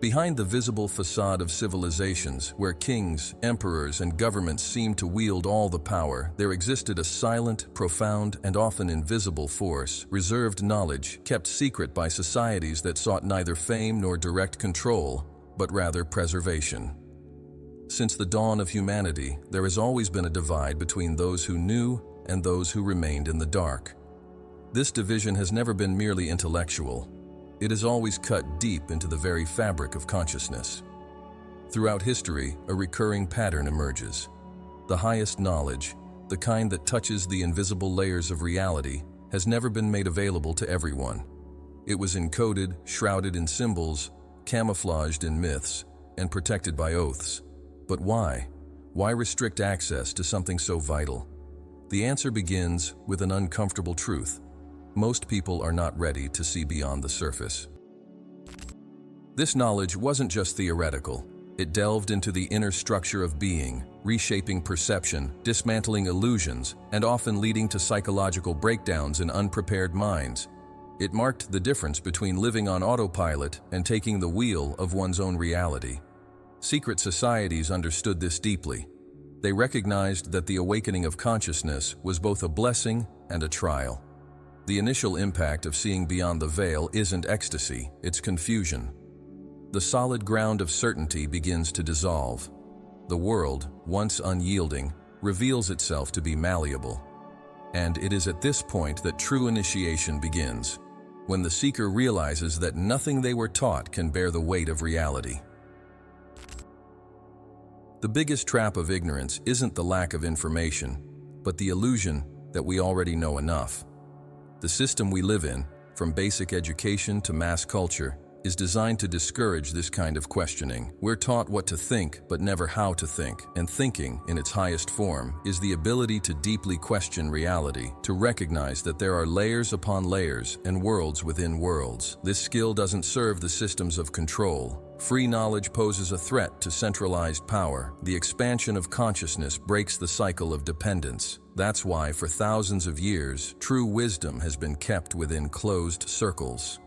Behind the visible facade of civilizations, where kings, emperors, and governments seemed to wield all the power, there existed a silent, profound, and often invisible force, reserved knowledge, kept secret by societies that sought neither fame nor direct control, but rather preservation. Since the dawn of humanity, there has always been a divide between those who knew and those who remained in the dark. This division has never been merely intellectual. It has always cut deep into the very fabric of consciousness. Throughout history, a recurring pattern emerges. The highest knowledge, the kind that touches the invisible layers of reality, has never been made available to everyone. It was encoded, shrouded in symbols, camouflaged in myths, and protected by oaths. But why? Why restrict access to something so vital? The answer begins with an uncomfortable truth. Most people are not ready to see beyond the surface. This knowledge wasn't just theoretical. It delved into the inner structure of being, reshaping perception, dismantling illusions, and often leading to psychological breakdowns in unprepared minds. It marked the difference between living on autopilot and taking the wheel of one's own reality. Secret societies understood this deeply. They recognized that the awakening of consciousness was both a blessing and a trial. The initial impact of seeing beyond the veil isn't ecstasy, it's confusion. The solid ground of certainty begins to dissolve. The world, once unyielding, reveals itself to be malleable. And it is at this point that true initiation begins, when the seeker realizes that nothing they were taught can bear the weight of reality. The biggest trap of ignorance isn't the lack of information, but the illusion that we already know enough. The system we live in, from basic education to mass culture, is designed to discourage this kind of questioning. We're taught what to think, but never how to think, and thinking, in its highest form, is the ability to deeply question reality, to recognize that there are layers upon layers and worlds within worlds. This skill doesn't serve the systems of control. Free knowledge poses a threat to centralized power. The expansion of consciousness breaks the cycle of dependence. That's why, for thousands of years, true wisdom has been kept within closed circles.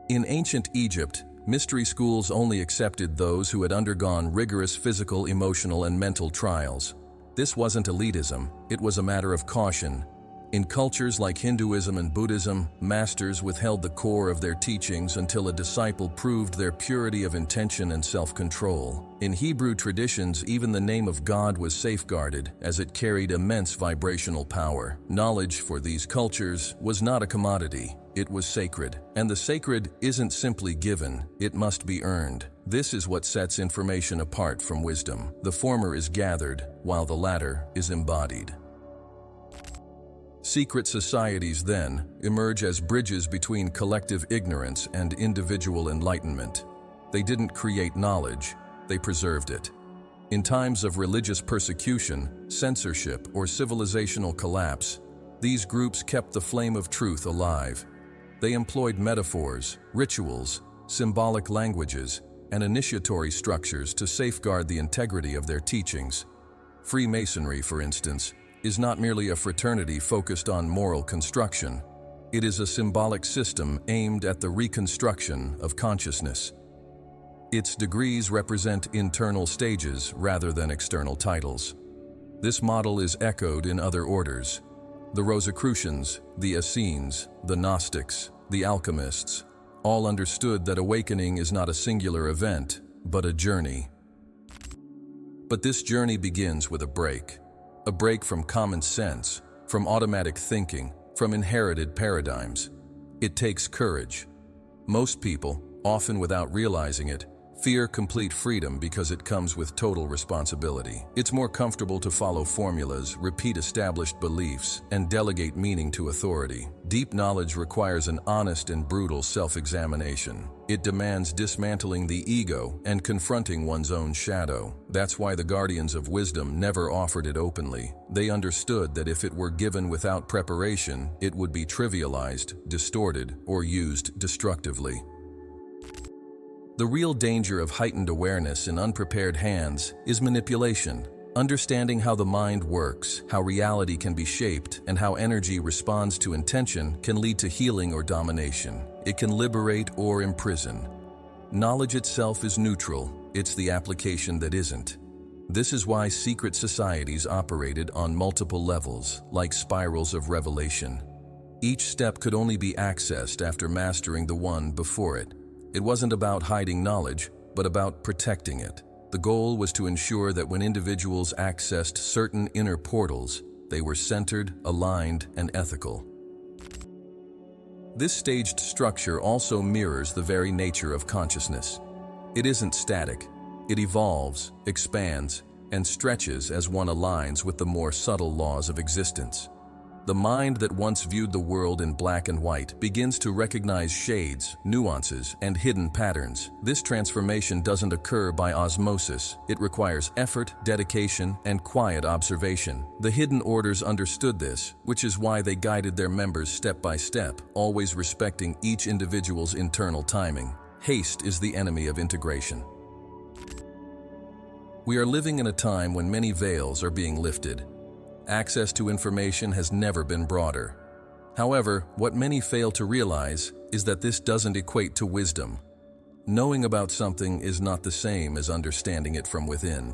In ancient Egypt, mystery schools only accepted those who had undergone rigorous physical, emotional, and mental trials. This wasn't elitism, it was a matter of caution. In cultures like Hinduism and Buddhism, masters withheld the core of their teachings until a disciple proved their purity of intention and self-control. In Hebrew traditions, even the name of God was safeguarded, as it carried immense vibrational power. Knowledge for these cultures was not a commodity, it was sacred. And the sacred isn't simply given, it must be earned. This is what sets information apart from wisdom. The former is gathered, while the latter is embodied. Secret societies, then, emerge as bridges between collective ignorance and individual enlightenment. They didn't create knowledge, they preserved it. In times of religious persecution, censorship, or civilizational collapse, these groups kept the flame of truth alive. They employed metaphors, rituals, symbolic languages, and initiatory structures to safeguard the integrity of their teachings. Freemasonry, for instance, is not merely a fraternity focused on moral construction. It is a symbolic system aimed at the reconstruction of consciousness. Its degrees represent internal stages rather than external titles. This model is echoed in other orders. The Rosicrucians, the Essenes, the Gnostics, the alchemists, all understood that awakening is not a singular event, but a journey. But this journey begins with a break from common sense, from automatic thinking, from inherited paradigms. It takes courage. Most people, often without realizing it, fear complete freedom because it comes with total responsibility. It's more comfortable to follow formulas, repeat established beliefs, and delegate meaning to authority. Deep knowledge requires an honest and brutal self-examination. It demands dismantling the ego and confronting one's own shadow. That's why the guardians of wisdom never offered it openly. They understood that if it were given without preparation, it would be trivialized, distorted, or used destructively. The real danger of heightened awareness in unprepared hands is manipulation. Understanding how the mind works, how reality can be shaped, and how energy responds to intention can lead to healing or domination. It can liberate or imprison. Knowledge itself is neutral, it's the application that isn't. This is why secret societies operated on multiple levels, like spirals of revelation. Each step could only be accessed after mastering the one before it. It wasn't about hiding knowledge, but about protecting it. The goal was to ensure that when individuals accessed certain inner portals, they were centered, aligned, and ethical. This staged structure also mirrors the very nature of consciousness. It isn't static. It evolves, expands, and stretches as one aligns with the more subtle laws of existence. The mind that once viewed the world in black and white begins to recognize shades, nuances, and hidden patterns. This transformation doesn't occur by osmosis. It requires effort, dedication, and quiet observation. The hidden orders understood this, which is why they guided their members step by step, always respecting each individual's internal timing. Haste is the enemy of integration. We are living in a time when many veils are being lifted. Access to information has never been broader. However, what many fail to realize is that this doesn't equate to wisdom. Knowing about something is not the same as understanding it from within.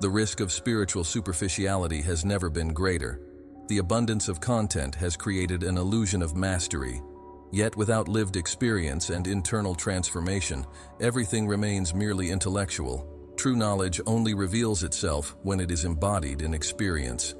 The risk of spiritual superficiality has never been greater. The abundance of content has created an illusion of mastery. Yet without lived experience and internal transformation, everything remains merely intellectual. True knowledge only reveals itself when it is embodied in experience.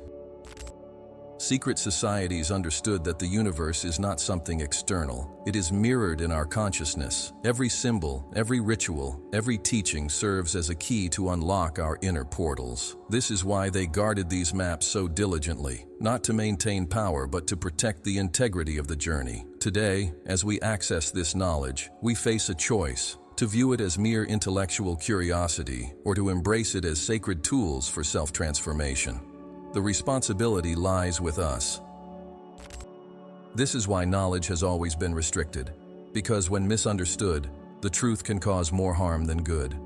Secret societies understood that the universe is not something external. It is mirrored in our consciousness. Every symbol, every ritual, every teaching serves as a key to unlock our inner portals. This is why they guarded these maps so diligently, not to maintain power but to protect the integrity of the journey. Today, as we access this knowledge, we face a choice: to view it as mere intellectual curiosity or to embrace it as sacred tools for self-transformation. The responsibility lies with us. This is why knowledge has always been restricted, because when misunderstood, the truth can cause more harm than good.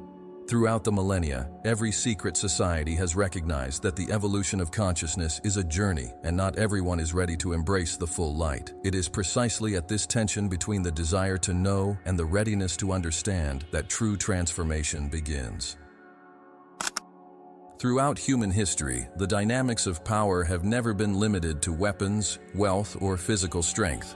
Throughout the millennia, every secret society has recognized that the evolution of consciousness is a journey, and not everyone is ready to embrace the full light. It is precisely at this tension between the desire to know and the readiness to understand that true transformation begins. Throughout human history, the dynamics of power have never been limited to weapons, wealth, or physical strength.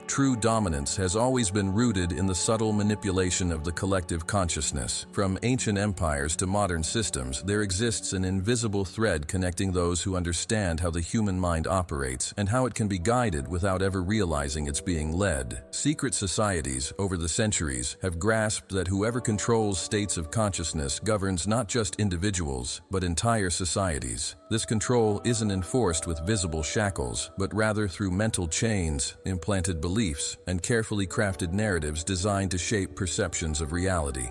True dominance has always been rooted in the subtle manipulation of the collective consciousness. From ancient empires to modern systems, there exists an invisible thread connecting those who understand how the human mind operates and how it can be guided without ever realizing it's being led. Secret societies, over the centuries, have grasped that whoever controls states of consciousness governs not just individuals, but entire societies. This control isn't enforced with visible shackles, but rather through mental chains, implanted beliefs, and carefully crafted narratives designed to shape perceptions of reality.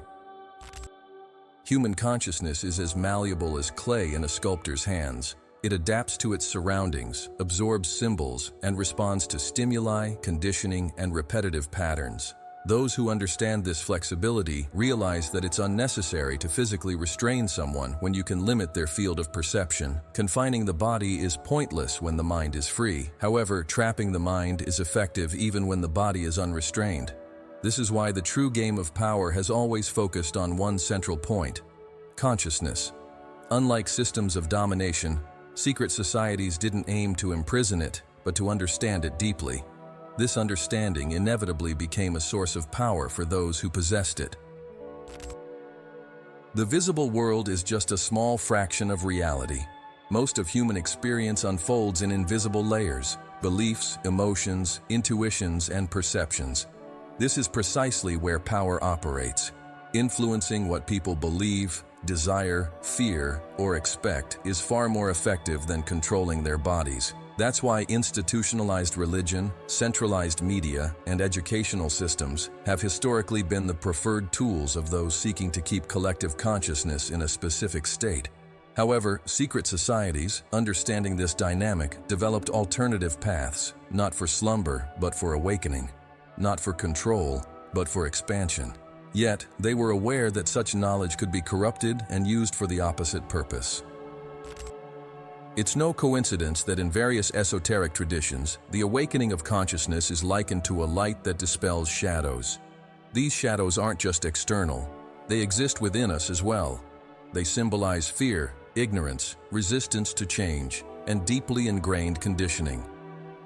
Human consciousness is as malleable as clay in a sculptor's hands. It adapts to its surroundings, absorbs symbols, and responds to stimuli, conditioning, and repetitive patterns. Those who understand this flexibility realize that it's unnecessary to physically restrain someone when you can limit their field of perception. Confining the body is pointless when the mind is free. However, trapping the mind is effective even when the body is unrestrained. This is why the true game of power has always focused on one central point: consciousness. Unlike systems of domination, secret societies didn't aim to imprison it, but to understand it deeply. This understanding inevitably became a source of power for those who possessed it. The visible world is just a small fraction of reality. Most of human experience unfolds in invisible layers: beliefs, emotions, intuitions, and perceptions. This is precisely where power operates. Influencing what people believe, desire, fear, or expect is far more effective than controlling their bodies. That's why institutionalized religion, centralized media, and educational systems have historically been the preferred tools of those seeking to keep collective consciousness in a specific state. However, secret societies, understanding this dynamic, developed alternative paths, not for slumber, but for awakening, not for control, but for expansion. Yet, they were aware that such knowledge could be corrupted and used for the opposite purpose. It's no coincidence that in various esoteric traditions, the awakening of consciousness is likened to a light that dispels shadows. These shadows aren't just external, they exist within us as well. They symbolize fear, ignorance, resistance to change, and deeply ingrained conditioning.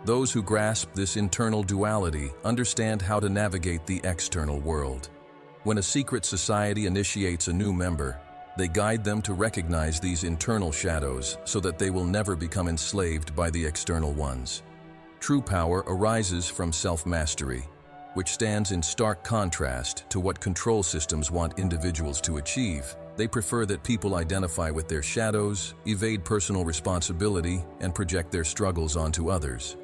Those who grasp this internal duality understand how to navigate the external world. When a secret society initiates a new member, they guide them to recognize these internal shadows so that they will never become enslaved by the external ones. True power arises from self-mastery, which stands in stark contrast to what control systems want individuals to achieve. They prefer that people identify with their shadows, evade personal responsibility, and project their struggles onto others.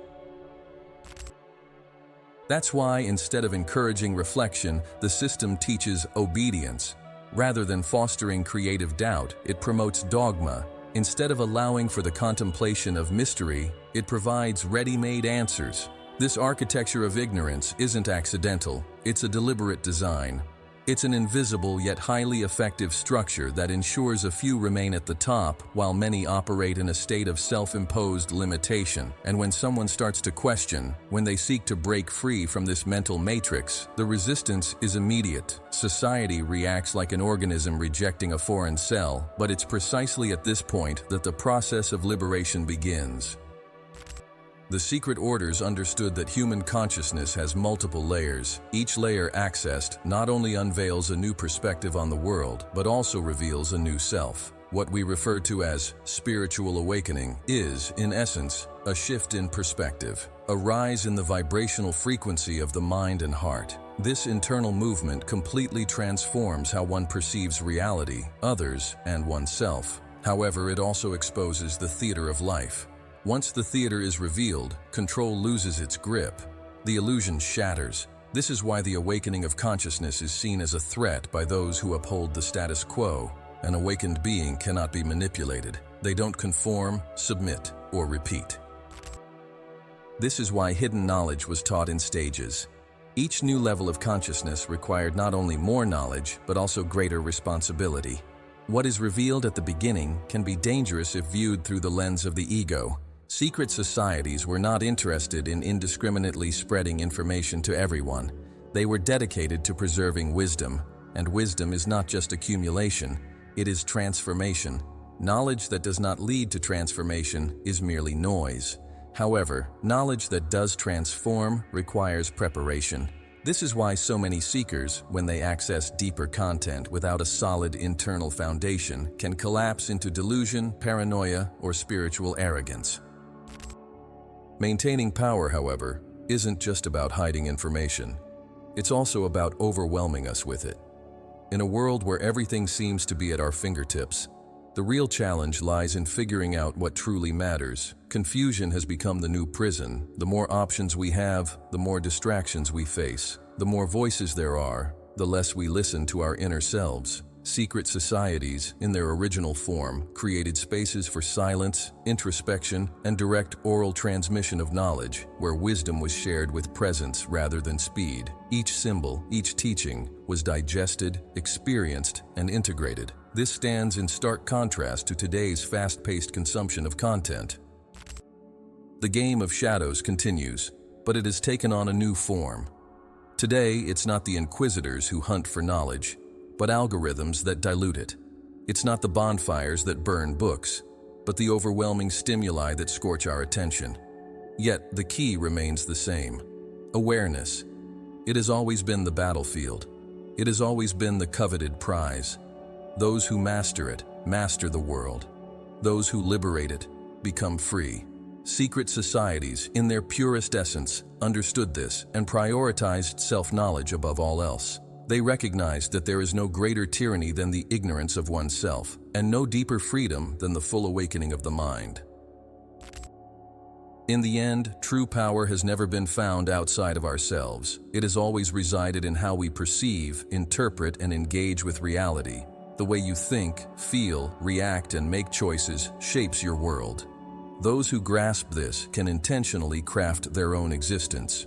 That's why, instead of encouraging reflection, the system teaches obedience. Rather than fostering creative doubt, it promotes dogma. Instead of allowing for the contemplation of mystery, it provides ready-made answers. This architecture of ignorance isn't accidental, it's a deliberate design. It's an invisible yet highly effective structure that ensures a few remain at the top while many operate in a state of self-imposed limitation. And when someone starts to question, when they seek to break free from this mental matrix, the resistance is immediate. Society reacts like an organism rejecting a foreign cell, but it's precisely at this point that the process of liberation begins. The secret orders understood that human consciousness has multiple layers. Each layer accessed not only unveils a new perspective on the world, but also reveals a new self. What we refer to as spiritual awakening is, in essence, a shift in perspective, a rise in the vibrational frequency of the mind and heart. This internal movement completely transforms how one perceives reality, others, and oneself. However, it also exposes the theater of life. Once the theater is revealed, control loses its grip. The illusion shatters. This is why the awakening of consciousness is seen as a threat by those who uphold the status quo. An awakened being cannot be manipulated. They don't conform, submit, or repeat. This is why hidden knowledge was taught in stages. Each new level of consciousness required not only more knowledge, but also greater responsibility. What is revealed at the beginning can be dangerous if viewed through the lens of the ego. Secret societies were not interested in indiscriminately spreading information to everyone. They were dedicated to preserving wisdom, and wisdom is not just accumulation, it is transformation. Knowledge that does not lead to transformation is merely noise. However, knowledge that does transform requires preparation. This is why so many seekers, when they access deeper content without a solid internal foundation, can collapse into delusion, paranoia, or spiritual arrogance. Maintaining power, however, isn't just about hiding information. It's also about overwhelming us with it. In a world where everything seems to be at our fingertips, the real challenge lies in figuring out what truly matters. Confusion has become the new prison. The more options we have, the more distractions we face. The more voices there are, the less we listen to our inner selves. Secret societies, in their original form, created spaces for silence, introspection, and direct oral transmission of knowledge, where wisdom was shared with presence rather than speed. Each symbol, each teaching, was digested, experienced, and integrated. This stands in stark contrast to today's fast-paced consumption of content. The game of shadows continues, but it has taken on a new form. Today, it's not the inquisitors who hunt for knowledge, but algorithms that dilute it. It's not the bonfires that burn books, but the overwhelming stimuli that scorch our attention. Yet, the key remains the same: awareness. It has always been the battlefield. It has always been the coveted prize. Those who master it, master the world. Those who liberate it, become free. Secret societies, in their purest essence, understood this and prioritized self-knowledge above all else. They recognized that there is no greater tyranny than the ignorance of oneself, and no deeper freedom than the full awakening of the mind. In the end, true power has never been found outside of ourselves. It has always resided in how we perceive, interpret, and engage with reality. The way you think, feel, react, and make choices shapes your world. Those who grasp this can intentionally craft their own existence.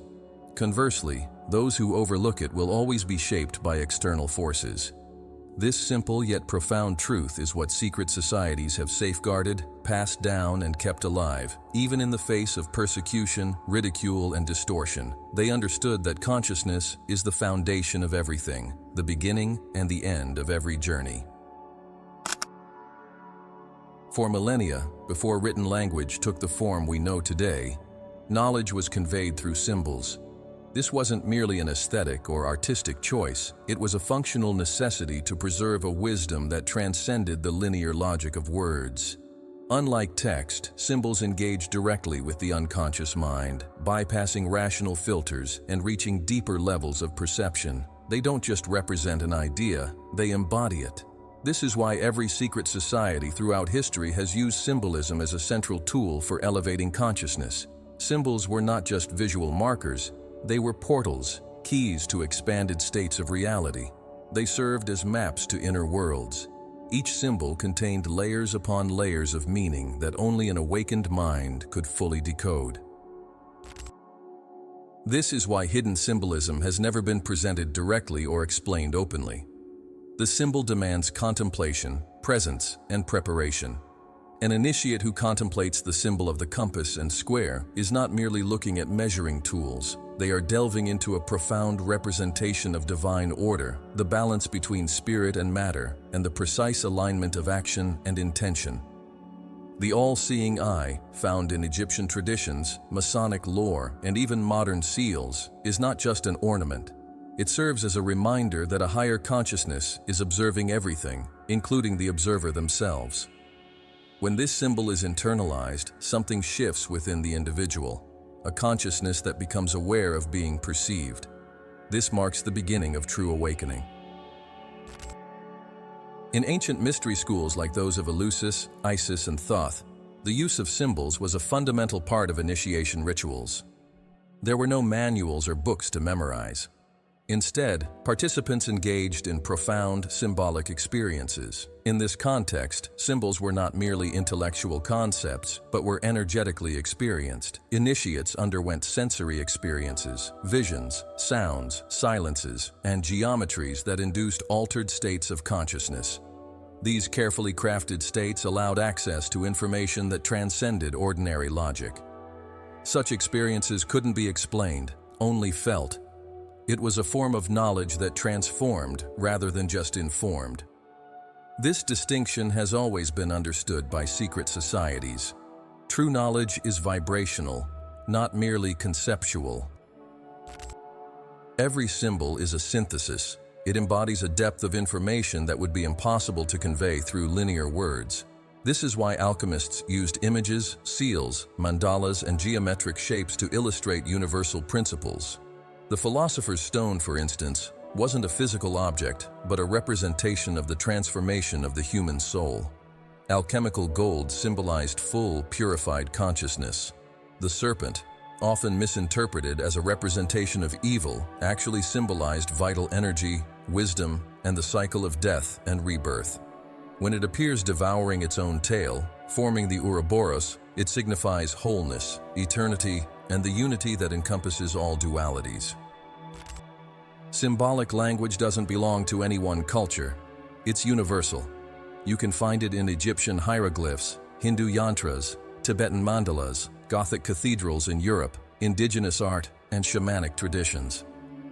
Conversely, those who overlook it will always be shaped by external forces. This simple yet profound truth is what secret societies have safeguarded, passed down, and kept alive, even in the face of persecution, ridicule, and distortion. They understood that consciousness is the foundation of everything, the beginning and the end of every journey. For millennia, before written language took the form we know today, knowledge was conveyed through symbols. This wasn't merely an aesthetic or artistic choice, it was a functional necessity to preserve a wisdom that transcended the linear logic of words. Unlike text, symbols engage directly with the unconscious mind, bypassing rational filters and reaching deeper levels of perception. They don't just represent an idea, they embody it. This is why every secret society throughout history has used symbolism as a central tool for elevating consciousness. Symbols were not just visual markers, they were portals, keys to expanded states of reality. They served as maps to inner worlds. Each symbol contained layers upon layers of meaning that only an awakened mind could fully decode. This is why hidden symbolism has never been presented directly or explained openly. The symbol demands contemplation, presence, and preparation. An initiate who contemplates the symbol of the compass and square is not merely looking at measuring tools. They are delving into a profound representation of divine order, the balance between spirit and matter, and the precise alignment of action and intention. The all-seeing eye, found in Egyptian traditions, Masonic lore, and even modern seals, is not just an ornament. It serves as a reminder that a higher consciousness is observing everything, including the observer themselves. When this symbol is internalized, something shifts within the individual, a consciousness that becomes aware of being perceived. This marks the beginning of true awakening. In ancient mystery schools like those of Eleusis, Isis, and Thoth, the use of symbols was a fundamental part of initiation rituals. There were no manuals or books to memorize. Instead, participants engaged in profound, symbolic experiences. In this context, symbols were not merely intellectual concepts, but were energetically experienced. Initiates underwent sensory experiences, visions, sounds, silences, and geometries that induced altered states of consciousness. These carefully crafted states allowed access to information that transcended ordinary logic. Such experiences couldn't be explained, only felt. It was a form of knowledge that transformed rather than just informed. This distinction has always been understood by secret societies. True knowledge is vibrational, not merely conceptual. Every symbol is a synthesis. It embodies a depth of information that would be impossible to convey through linear words. This is why alchemists used images, seals, mandalas, and geometric shapes to illustrate universal principles. The philosopher's stone, for instance, wasn't a physical object, but a representation of the transformation of the human soul. Alchemical gold symbolized full, purified consciousness. The serpent, often misinterpreted as a representation of evil, actually symbolized vital energy, wisdom, and the cycle of death and rebirth. When it appears devouring its own tail, forming the Ouroboros, it signifies wholeness, eternity, and the unity that encompasses all dualities. Symbolic language doesn't belong to any one culture. It's universal. You can find it in Egyptian hieroglyphs, Hindu yantras, Tibetan mandalas, Gothic cathedrals in Europe, indigenous art, and shamanic traditions.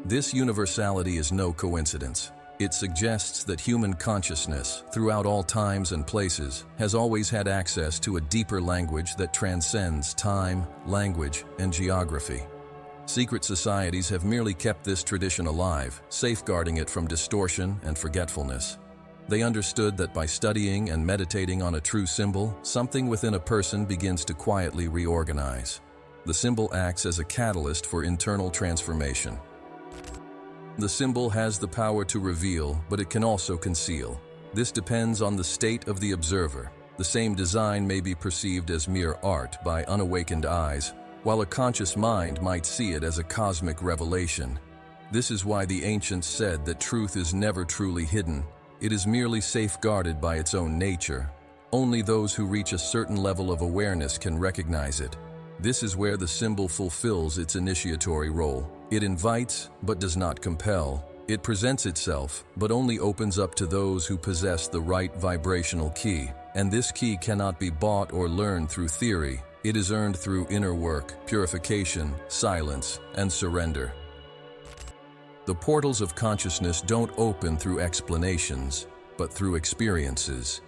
This universality is no coincidence. It suggests that human consciousness, throughout all times and places, has always had access to a deeper language that transcends time, language, and geography. Secret societies have merely kept this tradition alive, safeguarding it from distortion and forgetfulness. They understood that by studying and meditating on a true symbol, something within a person begins to quietly reorganize. The symbol acts as a catalyst for internal transformation. The symbol has the power to reveal, but it can also conceal. This depends on the state of the observer. The same design may be perceived as mere art by unawakened eyes, while a conscious mind might see it as a cosmic revelation. This is why the ancients said that truth is never truly hidden. It is merely safeguarded by its own nature. Only those who reach a certain level of awareness can recognize it. This is where the symbol fulfills its initiatory role. It invites, but does not compel. It presents itself, but only opens up to those who possess the right vibrational key. And this key cannot be bought or learned through theory. It is earned through inner work, purification, silence, and surrender. The portals of consciousness don't open through explanations, but through experiences.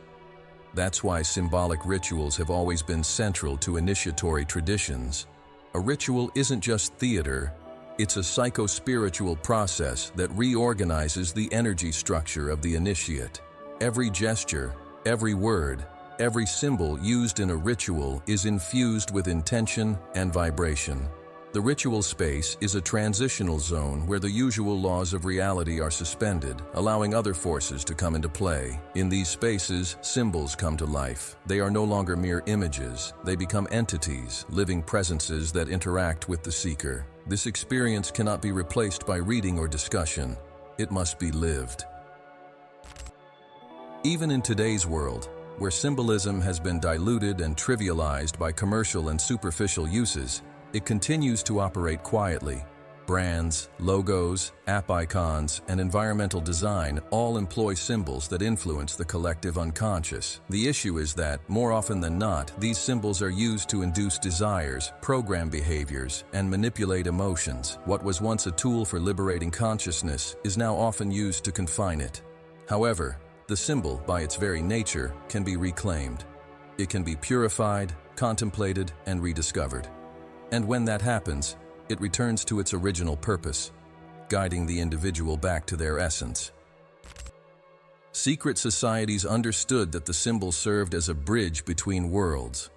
That's why symbolic rituals have always been central to initiatory traditions. A ritual isn't just theater, it's a psycho-spiritual process that reorganizes the energy structure of the initiate. Every gesture, every word, every symbol used in a ritual is infused with intention and vibration. The ritual space is a transitional zone where the usual laws of reality are suspended, allowing other forces to come into play. In these spaces, symbols come to life. They are no longer mere images. They become entities, living presences that interact with the seeker. This experience cannot be replaced by reading or discussion. It must be lived. Even in today's world, where symbolism has been diluted and trivialized by commercial and superficial uses, it continues to operate quietly. Brands, logos, app icons, and environmental design all employ symbols that influence the collective unconscious. The issue is that, more often than not, these symbols are used to induce desires, program behaviors, and manipulate emotions. What was once a tool for liberating consciousness is now often used to confine it. However, the symbol, by its very nature, can be reclaimed. It can be purified, contemplated, and rediscovered. And when that happens, it returns to its original purpose, guiding the individual back to their essence. Secret societies understood that the symbol served as a bridge between worlds,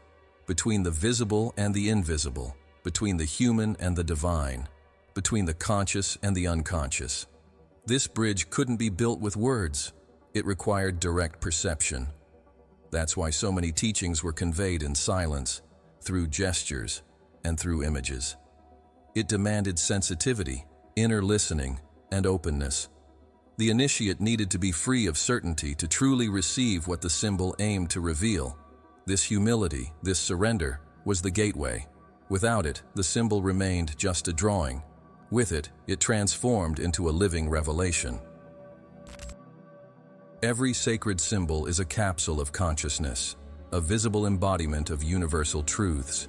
between the visible and the invisible, between the human and the divine, between the conscious and the unconscious. This bridge couldn't be built with words. It required direct perception. That's why so many teachings were conveyed in silence, through gestures, and through images. It demanded sensitivity, inner listening, and openness. The initiate needed to be free of certainty to truly receive what the symbol aimed to reveal. This humility, this surrender, was the gateway. Without it, the symbol remained just a drawing. With it, it transformed into a living revelation. Every sacred symbol is a capsule of consciousness, a visible embodiment of universal truths.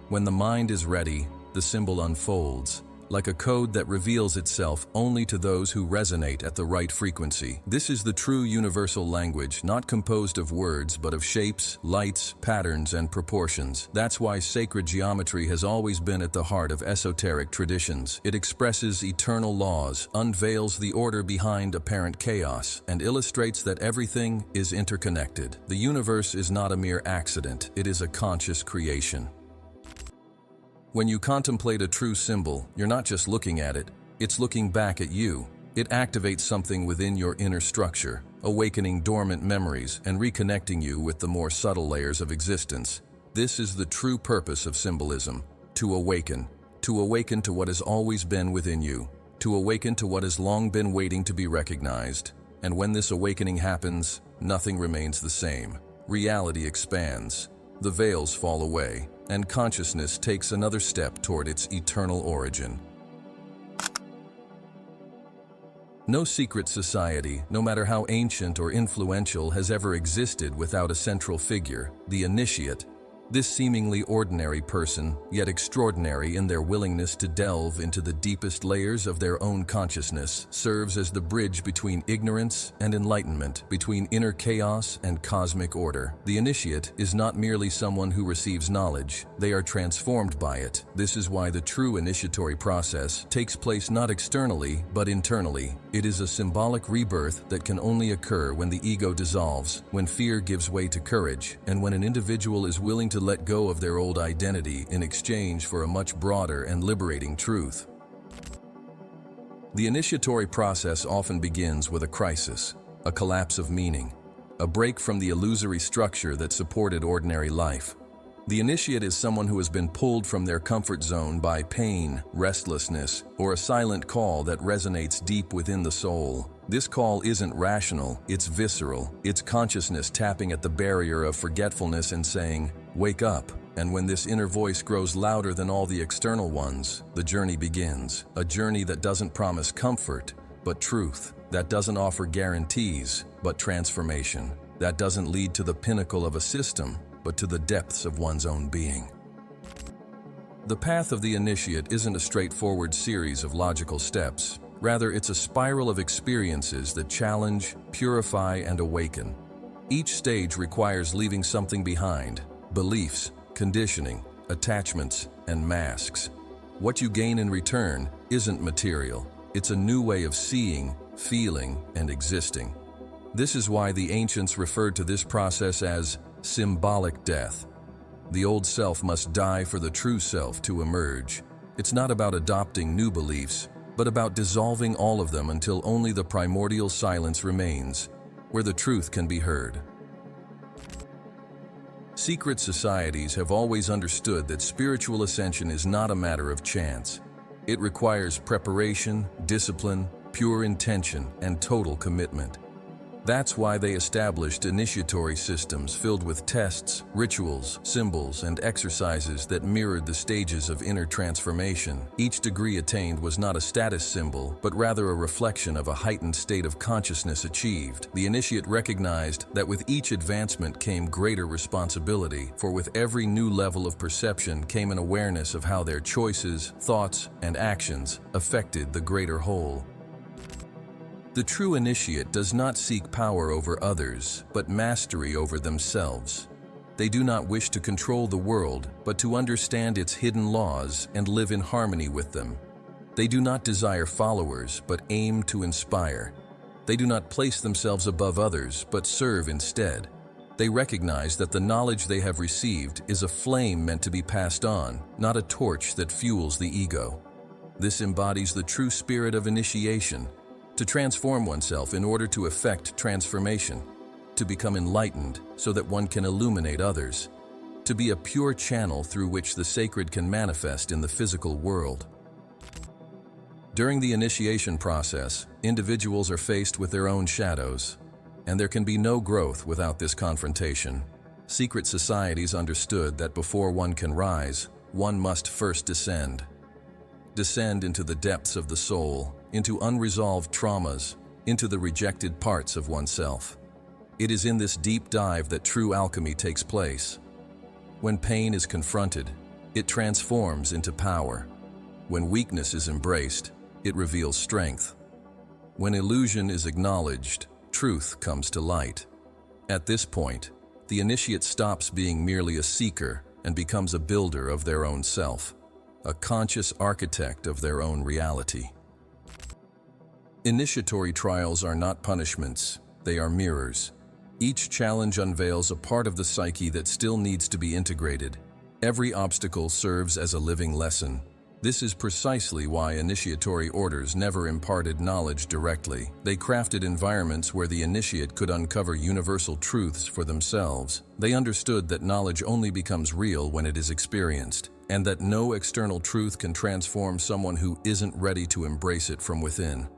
When the mind is ready, the symbol unfolds, like a code that reveals itself only to those who resonate at the right frequency. This is the true universal language, not composed of words, but of shapes, lights, patterns, and proportions. That's why sacred geometry has always been at the heart of esoteric traditions. It expresses eternal laws, unveils the order behind apparent chaos, and illustrates that everything is interconnected. The universe is not a mere accident, it is a conscious creation. When you contemplate a true symbol, you're not just looking at it, it's looking back at you. It activates something within your inner structure, awakening dormant memories and reconnecting you with the more subtle layers of existence. This is the true purpose of symbolism: to awaken to what has always been within you, to awaken to what has long been waiting to be recognized. And when this awakening happens, nothing remains the same. Reality expands, the veils fall away, and consciousness takes another step toward its eternal origin. No secret society, no matter how ancient or influential, has ever existed without a central figure, the initiate. This seemingly ordinary person, yet extraordinary in their willingness to delve into the deepest layers of their own consciousness, serves as the bridge between ignorance and enlightenment, between inner chaos and cosmic order. The initiate is not merely someone who receives knowledge, they are transformed by it. This is why the true initiatory process takes place not externally, but internally. It is a symbolic rebirth that can only occur when the ego dissolves, when fear gives way to courage, and when an individual is willing to let go of their old identity in exchange for a much broader and liberating truth. The initiatory process often begins with a crisis, a collapse of meaning, a break from the illusory structure that supported ordinary life. The initiate is someone who has been pulled from their comfort zone by pain, restlessness, or a silent call that resonates deep within the soul. This call isn't rational, it's visceral. It's consciousness tapping at the barrier of forgetfulness and saying, "Wake up." And when this inner voice grows louder than all the external ones, the journey begins. A journey that doesn't promise comfort, but truth. That doesn't offer guarantees, but transformation. That doesn't lead to the pinnacle of a system, but to the depths of one's own being. The path of the initiate isn't a straightforward series of logical steps. Rather, it's a spiral of experiences that challenge, purify, and awaken. Each stage requires leaving something behind: beliefs, conditioning, attachments, and masks. What you gain in return isn't material. It's a new way of seeing, feeling, and existing. This is why the ancients referred to this process as symbolic death. The old self must die for the true self to emerge. It's not about adopting new beliefs, but about dissolving all of them until only the primordial silence remains, where the truth can be heard. Secret societies have always understood that spiritual ascension is not a matter of chance. It requires preparation, discipline, pure intention, and total commitment. That's why they established initiatory systems filled with tests, rituals, symbols, and exercises that mirrored the stages of inner transformation. Each degree attained was not a status symbol, but rather a reflection of a heightened state of consciousness achieved. The initiate recognized that with each advancement came greater responsibility, for with every new level of perception came an awareness of how their choices, thoughts, and actions affected the greater whole. The true initiate does not seek power over others, but mastery over themselves. They do not wish to control the world, but to understand its hidden laws and live in harmony with them. They do not desire followers, but aim to inspire. They do not place themselves above others, but serve instead. They recognize that the knowledge they have received is a flame meant to be passed on, not a torch that fuels the ego. This embodies the true spirit of initiation: to transform oneself in order to effect transformation, to become enlightened so that one can illuminate others, to be a pure channel through which the sacred can manifest in the physical world. During the initiation process, individuals are faced with their own shadows, and there can be no growth without this confrontation. Secret societies understood that before one can rise, one must first descend. Descend into the depths of the soul, into unresolved traumas, into the rejected parts of oneself. It is in this deep dive that true alchemy takes place. When pain is confronted, it transforms into power. When weakness is embraced, it reveals strength. When illusion is acknowledged, truth comes to light. At this point, the initiate stops being merely a seeker and becomes a builder of their own self, a conscious architect of their own reality. Initiatory trials are not punishments, they are mirrors. Each challenge unveils a part of the psyche that still needs to be integrated. Every obstacle serves as a living lesson. This is precisely why initiatory orders never imparted knowledge directly. They crafted environments where the initiate could uncover universal truths for themselves. They understood that knowledge only becomes real when it is experienced, and that no external truth can transform someone who isn't ready to embrace it from within.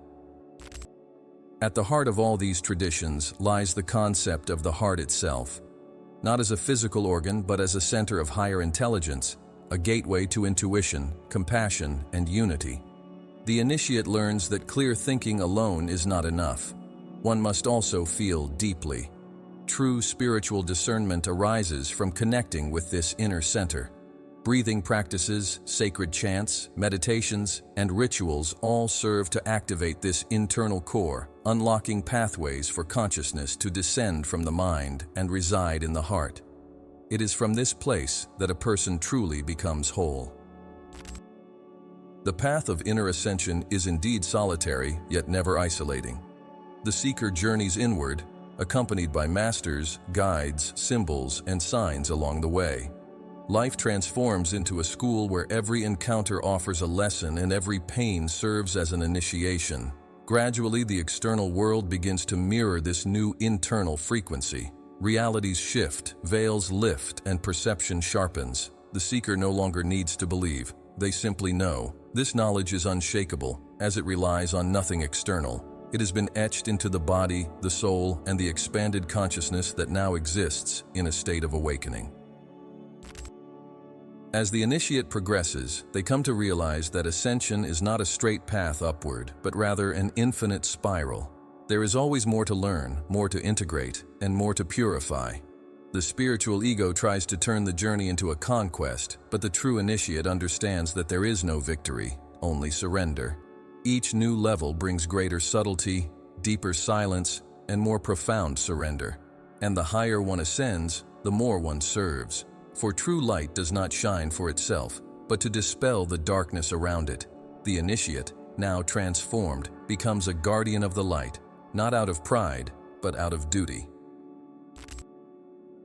At the heart of all these traditions lies the concept of the heart itself, not as a physical organ but as a center of higher intelligence, a gateway to intuition, compassion, and unity. The initiate learns that clear thinking alone is not enough. One must also feel deeply. True spiritual discernment arises from connecting with this inner center. Breathing practices, sacred chants, meditations, and rituals all serve to activate this internal core, unlocking pathways for consciousness to descend from the mind and reside in the heart. It is from this place that a person truly becomes whole. The path of inner ascension is indeed solitary, yet never isolating. The seeker journeys inward, accompanied by masters, guides, symbols, and signs along the way. Life transforms into a school where every encounter offers a lesson and every pain serves as an initiation. Gradually, the external world begins to mirror this new internal frequency. Realities shift, veils lift, and perception sharpens. The seeker no longer needs to believe. They simply know. This knowledge is unshakable, as it relies on nothing external. It has been etched into the body, the soul, and the expanded consciousness that now exists in a state of awakening. As the initiate progresses, they come to realize that ascension is not a straight path upward, but rather an infinite spiral. There is always more to learn, more to integrate, and more to purify. The spiritual ego tries to turn the journey into a conquest, but the true initiate understands that there is no victory, only surrender. Each new level brings greater subtlety, deeper silence, and more profound surrender. And the higher one ascends, the more one serves. For true light does not shine for itself, but to dispel the darkness around it. The initiate, now transformed, becomes a guardian of the light, not out of pride, but out of duty.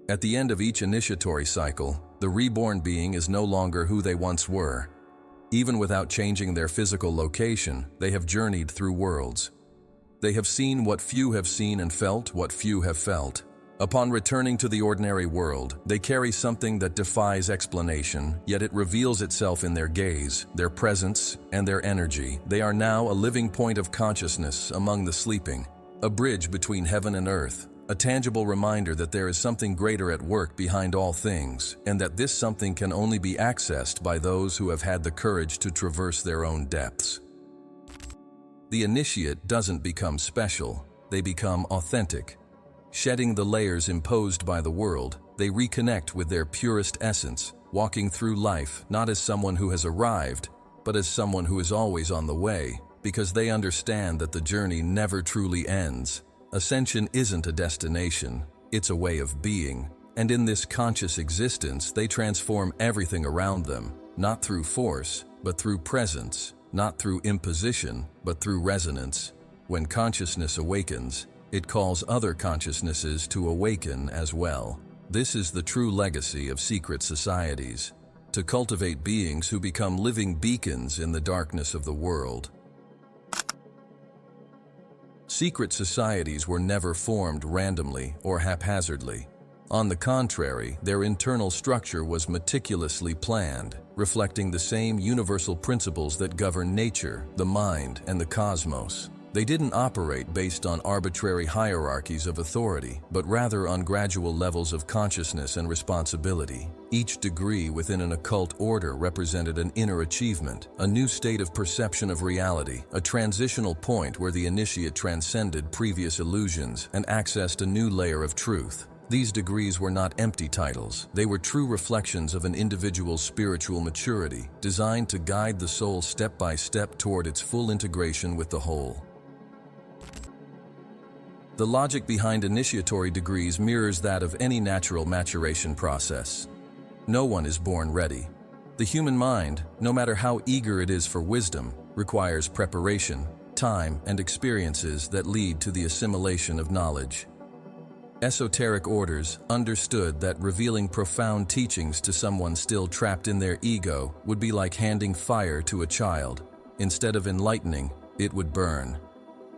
At the end of each initiatory cycle, the reborn being is no longer who they once were. Even without changing their physical location, they have journeyed through worlds. They have seen what few have seen and felt what few have felt. Upon returning to the ordinary world, they carry something that defies explanation, yet it reveals itself in their gaze, their presence, and their energy. They are now a living point of consciousness among the sleeping, a bridge between heaven and earth, a tangible reminder that there is something greater at work behind all things, and that this something can only be accessed by those who have had the courage to traverse their own depths. The initiate doesn't become special, they become authentic. Shedding the layers imposed by the world, they reconnect with their purest essence, walking through life not as someone who has arrived, but as someone who is always on the way, because they understand that the journey never truly ends. Ascension isn't a destination, it's a way of being, and in this conscious existence they transform everything around them, not through force, but through presence, not through imposition, but through resonance. When consciousness awakens, it calls other consciousnesses to awaken as well. This is the true legacy of secret societies, to cultivate beings who become living beacons in the darkness of the world. Secret societies were never formed randomly or haphazardly. On the contrary, their internal structure was meticulously planned, reflecting the same universal principles that govern nature, the mind, and the cosmos. They didn't operate based on arbitrary hierarchies of authority, but rather on gradual levels of consciousness and responsibility. Each degree within an occult order represented an inner achievement, a new state of perception of reality, a transitional point where the initiate transcended previous illusions and accessed a new layer of truth. These degrees were not empty titles. They were true reflections of an individual's spiritual maturity, designed to guide the soul step by step toward its full integration with the whole. The logic behind initiatory degrees mirrors that of any natural maturation process. No one is born ready. The human mind, no matter how eager it is for wisdom, requires preparation, time, and experiences that lead to the assimilation of knowledge. Esoteric orders understood that revealing profound teachings to someone still trapped in their ego would be like handing fire to a child. Instead of enlightening, it would burn.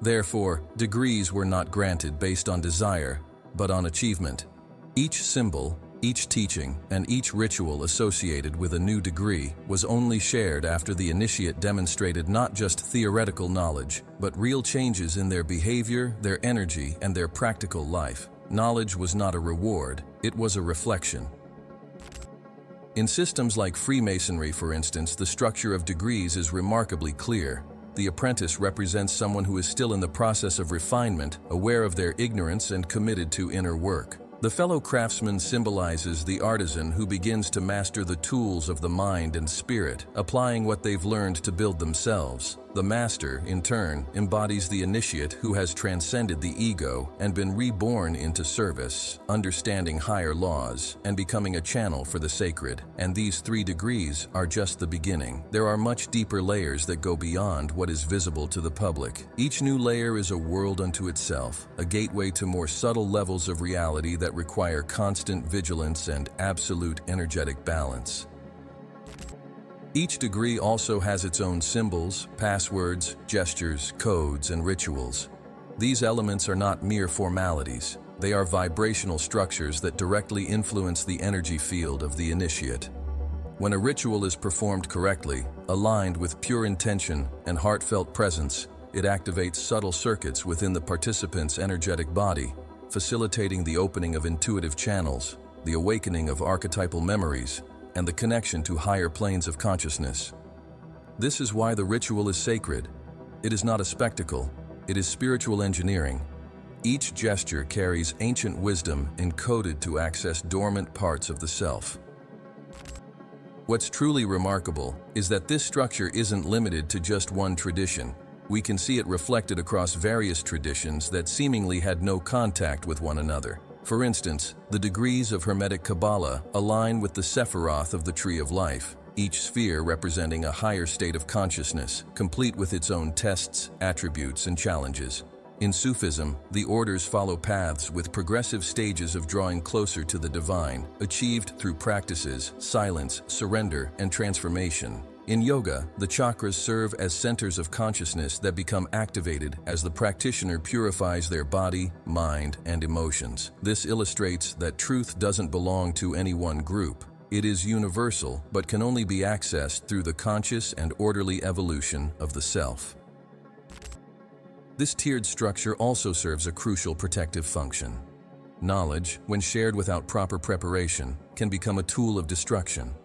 Therefore, degrees were not granted based on desire, but on achievement. Each symbol, each teaching, and each ritual associated with a new degree was only shared after the initiate demonstrated not just theoretical knowledge, but real changes in their behavior, their energy, and their practical life. Knowledge was not a reward, it was a reflection. In systems like Freemasonry, for instance, the structure of degrees is remarkably clear. The apprentice represents someone who is still in the process of refinement, aware of their ignorance and committed to inner work. The fellow craftsman symbolizes the artisan who begins to master the tools of the mind and spirit, applying what they've learned to build themselves. The master, in turn, embodies the initiate who has transcended the ego and been reborn into service, understanding higher laws, and becoming a channel for the sacred. And these 3 degrees are just the beginning. There are much deeper layers that go beyond what is visible to the public. Each new layer is a world unto itself, a gateway to more subtle levels of reality that require constant vigilance and absolute energetic balance. Each degree also has its own symbols, passwords, gestures, codes, and rituals. These elements are not mere formalities. They are vibrational structures that directly influence the energy field of the initiate. When a ritual is performed correctly, aligned with pure intention and heartfelt presence, it activates subtle circuits within the participant's energetic body, facilitating the opening of intuitive channels, the awakening of archetypal memories, and the connection to higher planes of consciousness. This is why the ritual is sacred. It is not a spectacle, it is spiritual engineering. Each gesture carries ancient wisdom encoded to access dormant parts of the self. What's truly remarkable is that this structure isn't limited to just one tradition. We can see it reflected across various traditions that seemingly had no contact with one another. For instance, the degrees of Hermetic Kabbalah align with the Sephiroth of the Tree of Life, each sphere representing a higher state of consciousness, complete with its own tests, attributes, and challenges. In Sufism, the orders follow paths with progressive stages of drawing closer to the divine, achieved through practices, silence, surrender, and transformation. In yoga, the chakras serve as centers of consciousness that become activated as the practitioner purifies their body, mind, and emotions. This illustrates that truth doesn't belong to any one group. It is universal, but can only be accessed through the conscious and orderly evolution of the self. This tiered structure also serves a crucial protective function. Knowledge, when shared without proper preparation, can become a tool of destruction.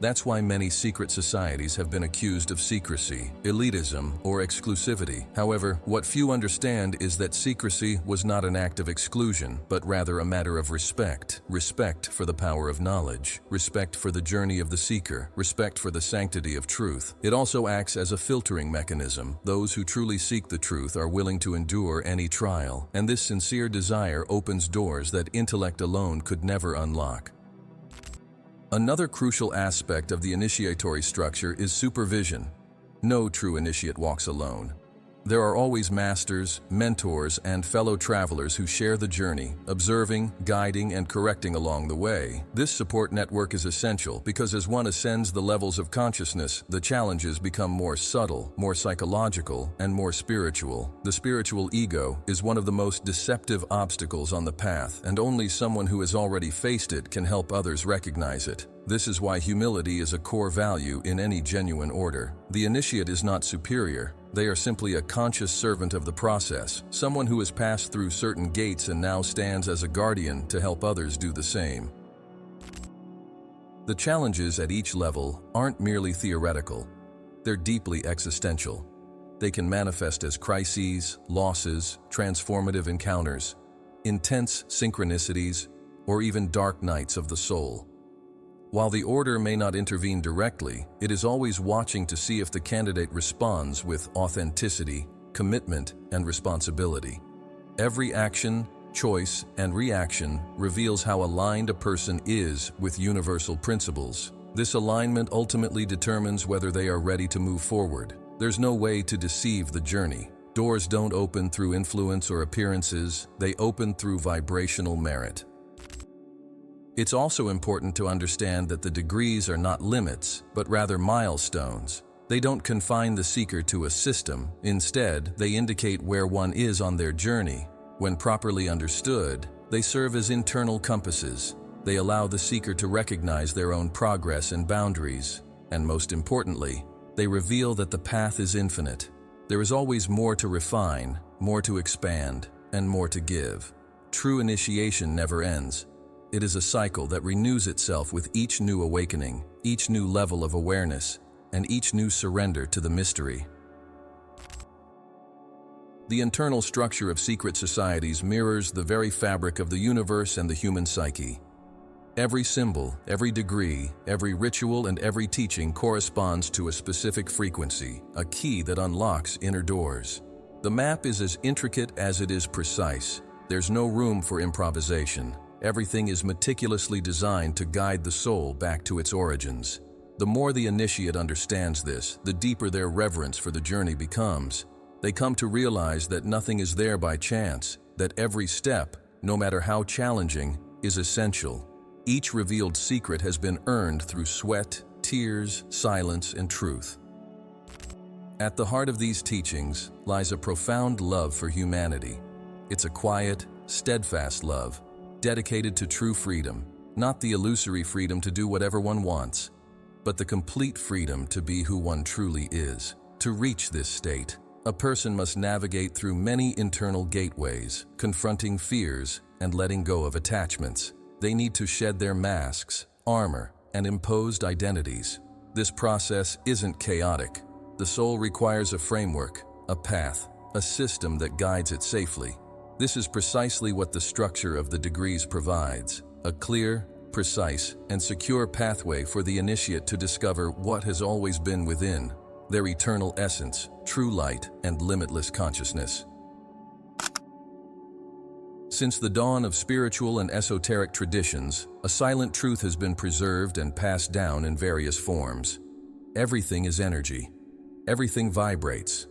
That's why many secret societies have been accused of secrecy, elitism, or exclusivity. However, what few understand is that secrecy was not an act of exclusion, but rather a matter of respect. Respect for the power of knowledge, respect for the journey of the seeker, respect for the sanctity of truth. It also acts as a filtering mechanism. Those who truly seek the truth are willing to endure any trial, and this sincere desire opens doors that intellect alone could never unlock. Another crucial aspect of the initiatory structure is supervision. No true initiate walks alone. There are always masters, mentors, and fellow travelers who share the journey, observing, guiding, and correcting along the way. This support network is essential because as one ascends the levels of consciousness, the challenges become more subtle, more psychological, and more spiritual. The spiritual ego is one of the most deceptive obstacles on the path, and only someone who has already faced it can help others recognize it. This is why humility is a core value in any genuine order. The initiate is not superior. They are simply a conscious servant of the process, someone who has passed through certain gates and now stands as a guardian to help others do the same. The challenges at each level aren't merely theoretical. They're deeply existential. They can manifest as crises, losses, transformative encounters, intense synchronicities, or even dark nights of the soul. While the order may not intervene directly, it is always watching to see if the candidate responds with authenticity, commitment, and responsibility. Every action, choice, and reaction reveals how aligned a person is with universal principles. This alignment ultimately determines whether they are ready to move forward. There's no way to deceive the journey. Doors don't open through influence or appearances, they open through vibrational merit. It's also important to understand that the degrees are not limits, but rather milestones. They don't confine the seeker to a system. Instead, they indicate where one is on their journey. When properly understood, they serve as internal compasses. They allow the seeker to recognize their own progress and boundaries. And most importantly, they reveal that the path is infinite. There is always more to refine, more to expand, and more to give. True initiation never ends. It is a cycle that renews itself with each new awakening, each new level of awareness, and each new surrender to the mystery. The internal structure of secret societies mirrors the very fabric of the universe and the human psyche. Every symbol, every degree, every ritual, and every teaching corresponds to a specific frequency, a key that unlocks inner doors. The map is as intricate as it is precise. There's no room for improvisation. Everything is meticulously designed to guide the soul back to its origins. The more the initiate understands this, the deeper their reverence for the journey becomes. They come to realize that nothing is there by chance, that every step, no matter how challenging, is essential. Each revealed secret has been earned through sweat, tears, silence, and truth. At the heart of these teachings lies a profound love for humanity. It's a quiet, steadfast love, dedicated to true freedom, not the illusory freedom to do whatever one wants, but the complete freedom to be who one truly is. To reach this state, a person must navigate through many internal gateways, confronting fears and letting go of attachments. They need to shed their masks, armor, and imposed identities. This process isn't chaotic. The soul requires a framework, a path, a system that guides it safely. This is precisely what the structure of the degrees provides: a clear, precise, and secure pathway for the initiate to discover what has always been within, their eternal essence, true light, and limitless consciousness. Since the dawn of spiritual and esoteric traditions, a silent truth has been preserved and passed down in various forms. Everything is energy. Everything vibrates.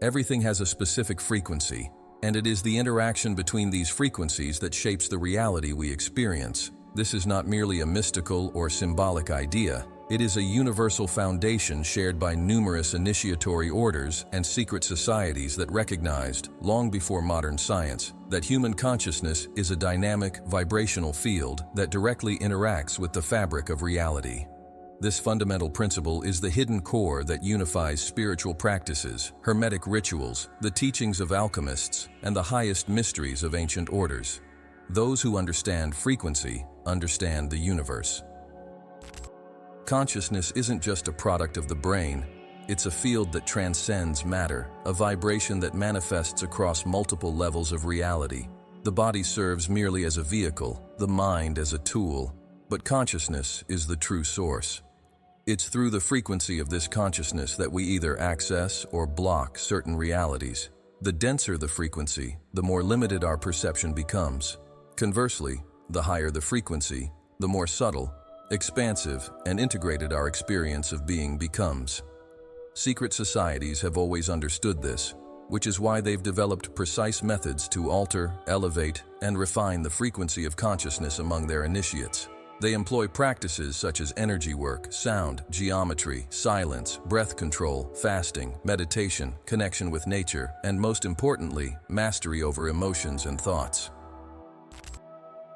Everything has a specific frequency, and it is the interaction between these frequencies that shapes the reality we experience. This is not merely a mystical or symbolic idea. It is a universal foundation shared by numerous initiatory orders and secret societies that recognized, long before modern science, that human consciousness is a dynamic, vibrational field that directly interacts with the fabric of reality. This fundamental principle is the hidden core that unifies spiritual practices, Hermetic rituals, the teachings of alchemists, and the highest mysteries of ancient orders. Those who understand frequency understand the universe. Consciousness isn't just a product of the brain. It's a field that transcends matter, a vibration that manifests across multiple levels of reality. The body serves merely as a vehicle, the mind as a tool, but consciousness is the true source. It's through the frequency of this consciousness that we either access or block certain realities. The denser the frequency, the more limited our perception becomes. Conversely, the higher the frequency, the more subtle, expansive, and integrated our experience of being becomes. Secret societies have always understood this, which is why they've developed precise methods to alter, elevate, and refine the frequency of consciousness among their initiates. They employ practices such as energy work, sound, geometry, silence, breath control, fasting, meditation, connection with nature, and most importantly, mastery over emotions and thoughts.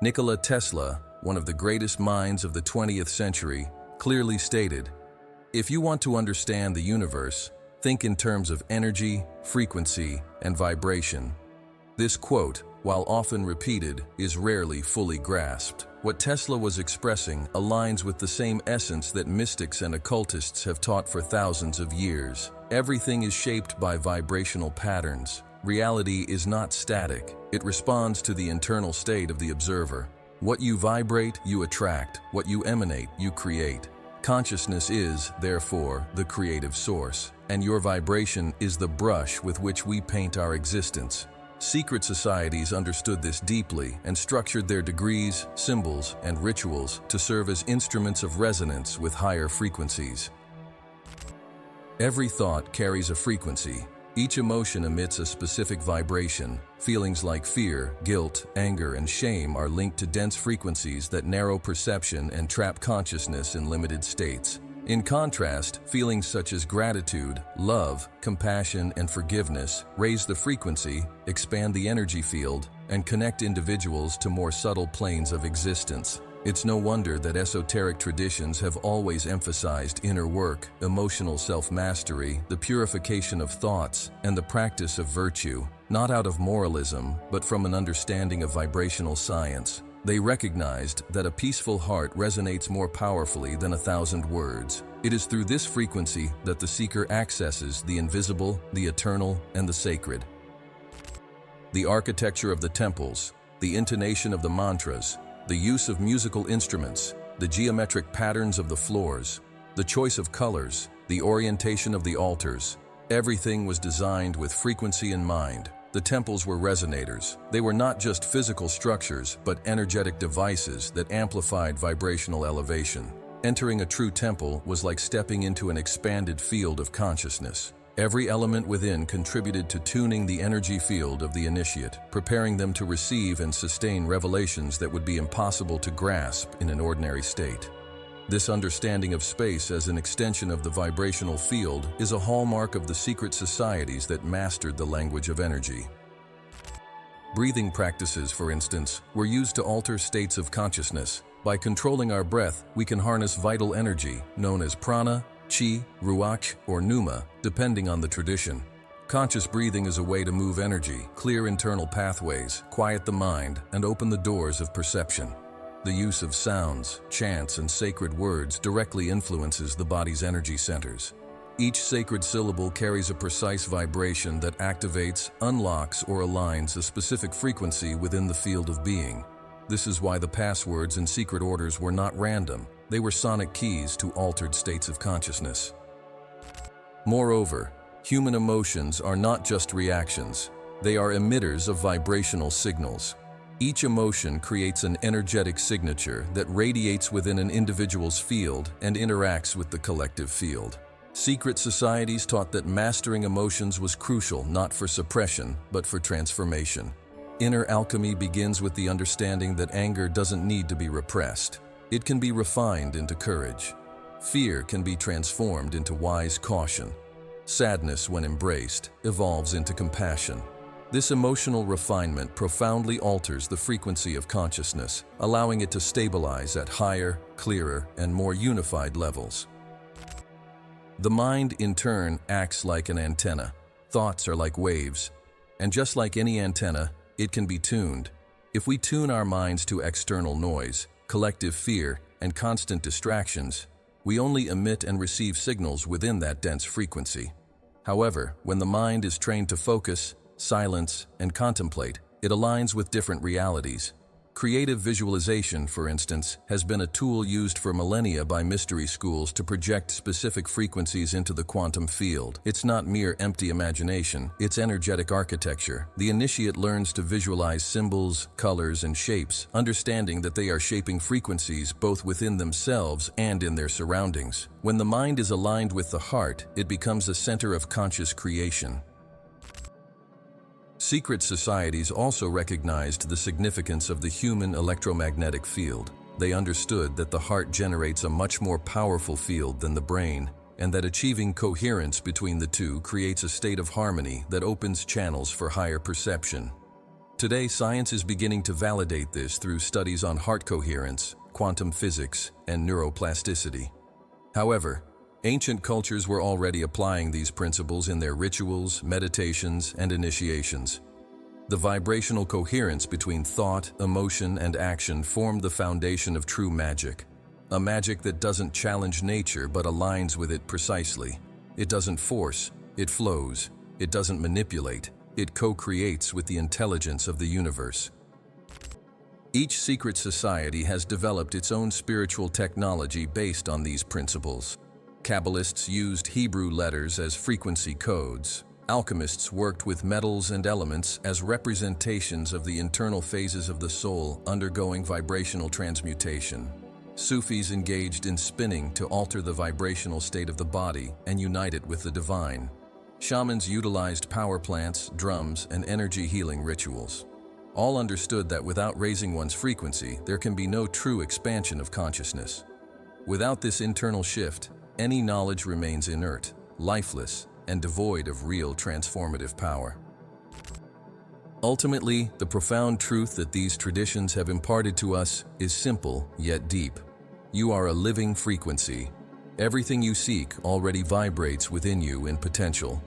Nikola Tesla, one of the greatest minds of the 20th century, clearly stated, "If you want to understand the universe, think in terms of energy, frequency, and vibration." This quote, while often repeated, is rarely fully grasped. What Tesla was expressing aligns with the same essence that mystics and occultists have taught for thousands of years. Everything is shaped by vibrational patterns. Reality is not static. It responds to the internal state of the observer. What you vibrate, you attract. What you emanate, you create. Consciousness is, therefore, the creative source, and your vibration is the brush with which we paint our existence. Secret societies understood this deeply and structured their degrees, symbols, and rituals to serve as instruments of resonance with higher frequencies. Every thought carries a frequency. Each emotion emits a specific vibration. Feelings like fear, guilt, anger, and shame are linked to dense frequencies that narrow perception and trap consciousness in limited states. In contrast, feelings such as gratitude, love, compassion, and forgiveness raise the frequency, expand the energy field, and connect individuals to more subtle planes of existence. It's no wonder that esoteric traditions have always emphasized inner work, emotional self-mastery, the purification of thoughts, and the practice of virtue, not out of moralism, but from an understanding of vibrational science. They recognized that a peaceful heart resonates more powerfully than 1,000 words. It is through this frequency that the seeker accesses the invisible, the eternal, and the sacred. The architecture of the temples, the intonation of the mantras, the use of musical instruments, the geometric patterns of the floors, the choice of colors, the orientation of the altars, everything was designed with frequency in mind. The temples were resonators. They were not just physical structures, but energetic devices that amplified vibrational elevation. Entering a true temple was like stepping into an expanded field of consciousness. Every element within contributed to tuning the energy field of the initiate, preparing them to receive and sustain revelations that would be impossible to grasp in an ordinary state. This understanding of space as an extension of the vibrational field is a hallmark of the secret societies that mastered the language of energy. Breathing practices, for instance, were used to alter states of consciousness. By controlling our breath, we can harness vital energy, known as prana, chi, ruach, or pneuma, depending on the tradition. Conscious breathing is a way to move energy, clear internal pathways, quiet the mind, and open the doors of perception. The use of sounds, chants, and sacred words directly influences the body's energy centers. Each sacred syllable carries a precise vibration that activates, unlocks, or aligns a specific frequency within the field of being. This is why the passwords and secret orders were not random. They were sonic keys to altered states of consciousness. Moreover, human emotions are not just reactions. They are emitters of vibrational signals. Each emotion creates an energetic signature that radiates within an individual's field and interacts with the collective field. Secret societies taught that mastering emotions was crucial not for suppression, but for transformation. Inner alchemy begins with the understanding that anger doesn't need to be repressed. It can be refined into courage. Fear can be transformed into wise caution. Sadness, when embraced, evolves into compassion. This emotional refinement profoundly alters the frequency of consciousness, allowing it to stabilize at higher, clearer, and more unified levels. The mind, in turn, acts like an antenna. Thoughts are like waves. And just like any antenna, it can be tuned. If we tune our minds to external noise, collective fear, and constant distractions, we only emit and receive signals within that dense frequency. However, when the mind is trained to focus, silence, and contemplate, it aligns with different realities. Creative visualization, for instance, has been a tool used for millennia by mystery schools to project specific frequencies into the quantum field. It's not mere empty imagination, it's energetic architecture. The initiate learns to visualize symbols, colors, and shapes, understanding that they are shaping frequencies both within themselves and in their surroundings. When the mind is aligned with the heart, it becomes a center of conscious creation. Secret societies also recognized the significance of the human electromagnetic field. They understood that the heart generates a much more powerful field than the brain, and that achieving coherence between the two creates a state of harmony that opens channels for higher perception. Today, science is beginning to validate this through studies on heart coherence, quantum physics, and neuroplasticity. However, ancient cultures were already applying these principles in their rituals, meditations, and initiations. The vibrational coherence between thought, emotion, and action formed the foundation of true magic. A magic that doesn't challenge nature but aligns with it precisely. It doesn't force, it flows. It doesn't manipulate, it co-creates with the intelligence of the universe. Each secret society has developed its own spiritual technology based on these principles. Kabbalists used Hebrew letters as frequency codes. Alchemists worked with metals and elements as representations of the internal phases of the soul undergoing vibrational transmutation. Sufis engaged in spinning to alter the vibrational state of the body and unite it with the divine. Shamans utilized power plants, drums, and energy healing rituals. All understood that without raising one's frequency, there can be no true expansion of consciousness. Without this internal shift, any knowledge remains inert, lifeless, and devoid of real transformative power. Ultimately, the profound truth that these traditions have imparted to us is simple yet deep. You are a living frequency. Everything you seek already vibrates within you in potential.